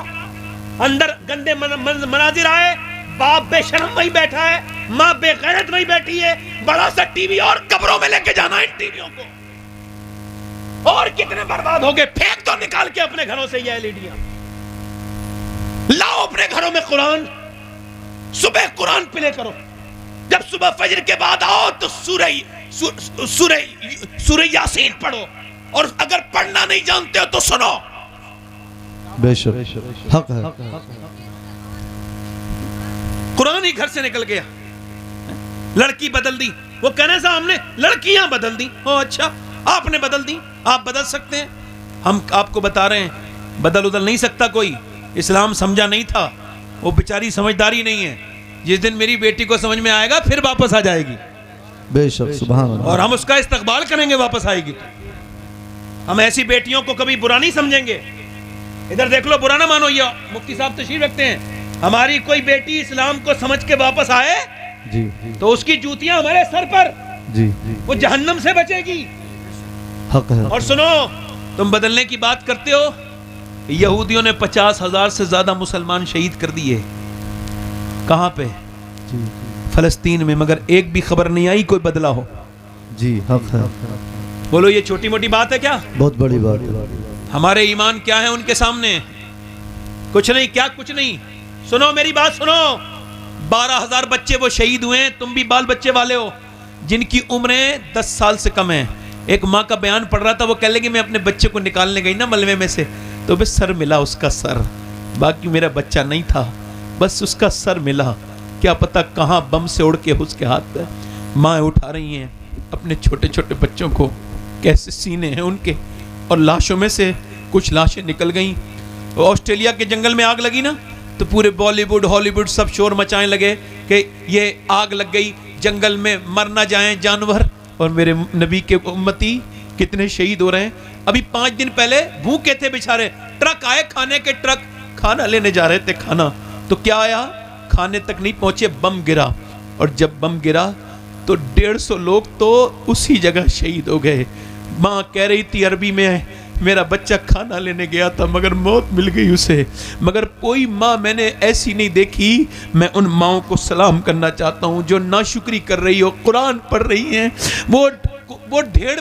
اندر گندے مناظر آئے، باپ بے شرم وہی بیٹھا ہے، ماں بے غیرت وہی بیٹھی ہے. بڑا سا ٹی وی اور قبروں میں لے کے جانا ان ٹی ویوں کو. اور کتنے برباد ہو گئے. پھینک دو نکال کے اپنے گھروں سے یہ ایلڈیاں. لاؤ اپنے گھروں میں قرآن، صبح قرآن پلے کرو. جب صبح فجر کے بعد آؤ تو سورہ یاسین پڑھو، اور اگر پڑھنا نہیں جانتے ہو تو سنو. بے شک حق ہے. قرآن ہی گھر سے نکل گیا. لڑکی بدل دی. وہ کہنے سے ہم نے لڑکیاں بدل دی. اچھا آپ نے بدل دی، آپ بدل سکتے ہیں. ہم آپ کو بتا رہے ہیں بدل نہیں سکتا کوئی. اسلام سمجھا نہیں تھا، وہ بیچاری سمجھداری نہیں ہے. جس دن میری بیٹی کو سمجھ میں آئے گا پھر واپس آ جائے گی. بے شک سبحان اللہ. اور ہم اس کا استقبال کریں گے واپس آئے گی. ہم ایسی بیٹیوں کو کبھی برا نہیں سمجھیں گے. ادھر دیکھ لو، برا نہ مانو. یہ مفتی صاحب تشریف رکھتے ہیں. ہماری کوئی بیٹی اسلام کو سمجھ کے واپس آئے جی تو اس کی جوتیاں ہمارے سر پر، جی وہ جہنم سے بچے گی. حق ہے. اور سنو، تم بدلنے کی بات کرتے ہو. یہودیوں نے 50,000 سے زیادہ مسلمان شہید کر دیے. کہاں پہ؟ جی فلسطین میں. مگر ایک بھی خبر نہیں آئی کوئی بدلا ہو. جی حق ہے. بولو یہ چھوٹی موٹی بات ہے کیا؟ بہت بڑی بات ہے. ہمارے ایمان کیا ہے ان کے سامنے؟ کچھ نہیں. کیا کچھ نہیں؟ سنو میری بات سنو. 12,000 بچے وہ شہید ہوئے ہیں. تم بھی بال بچے والے ہو جن کی عمریں 10 سال سے کم ہیں. ایک ماں کا بیان پڑھ رہا تھا، وہ کہہ لے کہ میں اپنے بچے کو نکالنے گئی نا ملوے میں سے، تو بس سر ملا اس کا سر، باقی میرا بچہ نہیں تھا، بس اس کا سر ملا. کیا پتا کہاں بم سے اڑ کے اس کے ہاتھ پہ. ماں اٹھا رہی ہیں اپنے چھوٹے چھوٹے بچوں کو، کیسے سینے ہیں ان کے. اور لاشوں میں سے کچھ لاشیں نکل گئیں. آسٹریلیا کے جنگل میں آگ لگی نا تو پورے بالی ووڈ ہالی ووڈ سب شور مچائیں لگے کہ یہ آگ لگ گئی، جنگل میں مر نہ جائیں جانور. اور میرے نبی کے امتی کتنے شہید ہو رہے ہیں. ابھی 5 دن پہلے بھوکے تھے بیچارے، ٹرک آئے کھانے کے، ٹرک کھانا لینے جا رہے تھے. کھانا تو کیا آیا، کھانے تک نہیں پہنچے، بم گرا. اور جب بم گرا تو 150 لوگ تو اسی جگہ شہید ہو گئے. ماں کہہ رہی تھی عربی میں، میرا بچہ کھانا لینے گیا تھا مگر موت مل گئی اسے. مگر کوئی ماں میں نے ایسی نہیں دیکھی. میں ان ماؤں کو سلام کرنا چاہتا ہوں جو ناشکری کر رہی ہو، قرآن پڑھ رہی ہیں، وہ ڈھیر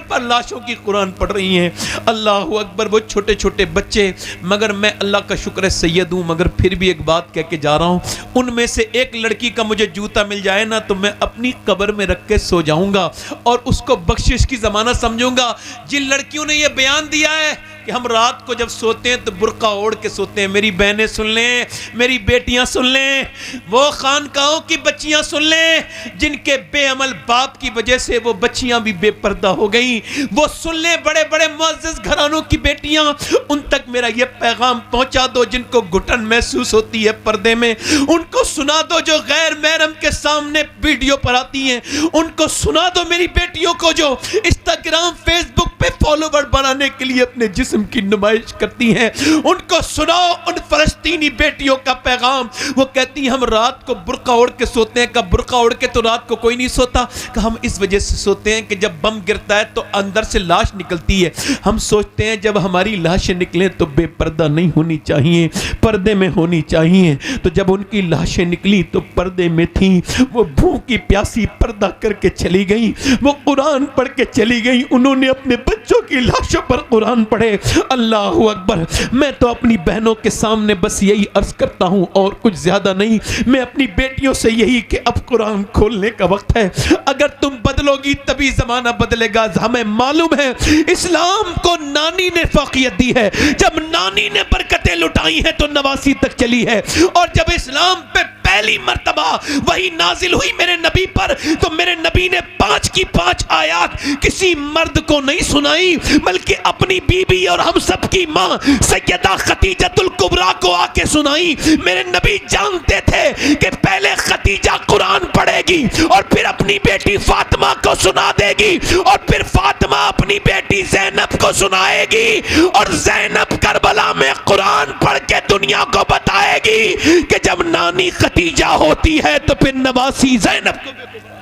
پر لاشوں کی قرآن پڑھ رہی ہیں. اللہ اکبر. وہ چھوٹے چھوٹے بچے. مگر میں اللہ کا شکر ہے سید ہوں، مگر پھر بھی ایک بات کہہ کے جا رہا ہوں، ان میں سے ایک لڑکی کا مجھے جوتا مل جائے نا تو میں اپنی قبر میں رکھ کے سو جاؤں گا اور اس کو بخشش کی ضمانت سمجھوں گا. جن لڑکیوں نے یہ بیان دیا ہے کہ ہم رات کو جب سوتے ہیں تو برقع اوڑھ کے سوتے ہیں، میری بہنیں سن لیں، میری بیٹیاں سن لیں، وہ خانقاہوں کی بچیاں سن لیں جن کے بے عمل باپ کی وجہ سے وہ بچیاں بھی بے پردہ ہو گئیں. وہ سن لیں، بڑے بڑے معزز گھرانوں کی بیٹیاں، ان تک میرا یہ پیغام پہنچا دو. جن کو گھٹن محسوس ہوتی ہے پردے میں ان کو سنا دو. جو غیر محرم کے سامنے ویڈیو پر آتی ہیں ان کو سنا دو. میری بیٹیوں کو جو انسٹاگرام فیس بک پہ فالوور بنانے کے لیے اپنے جسم کی نمائش کرتی ہیں. ان کو سناؤ ان فلسطینی بیٹیوں کا پیغام. وہ کہتی ہیں ہم رات کو برقع اوڑھ کے سوتے ہیں. کہ برقع اوڑھ کے تو رات کو کوئی نہیں سوتا. کہ ہم اس وجہ سے سوتے ہیں کہ جب بم گرتا ہے تو اندر سے لاش نکلتی ہے. ہم سوچتے ہیں جب ہماری لاشیں نکلیں تو بے پردہ نہیں ہونی چاہیے, پردے میں ہونی چاہیے. تو جب ان کی لاشیں نکلی تو پردے میں تھیں. وہ بھوکی پیاسی پردہ کر کے چلی گئی. وہ قرآن پڑھ کے چلی گئی. انہوں نے اپنے بچوں کی لاشوں پر قرآن پڑھے. اللہ اکبر. میں تو اپنی بہنوں کے سامنے بس یہی عرض کرتا ہوں اور کچھ زیادہ نہیں. میں اپنی بیٹیوں سے یہی کہ اب قرآن کھولنے کا وقت ہے. اگر تم بدلو گی تبھی زمانہ بدلے گا. ہمیں معلوم ہے اسلام کو نانی نے فوقیت دی ہے. جب نانی نے برکتیں لٹائی ہیں تو نواسی تک چلی ہے. اور جب اسلام پہ پہلی مرتبہ وہی نازل ہوئی میرے نبی پر تو میرے نبی نے 5 کی 5 آیات کسی مرد کو نہیں سنائی بلکہ اپنی بیوی اور ہم سب کی ماں سیدہ خدیجہ الکبریٰ کو آ کے سنائی. میرے نبی جانتے تھے کہ پہلے خدیجہ قرآن پڑھے گی اور پھر اپنی بیٹی فاطمہ کو سنا دے گی اور پھر فاطمہ اپنی بیٹی زینب کو سنائے گی اور زینب کربلا میں قرآن پڑھ کے دنیا کو بتائے گی کہ جب نانی خدیجہ ہوتی ہے تو پھر نواسی زینب کو.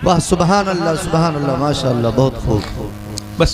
واہ سبحان اللہ ماشاءاللہ, بہت خوب.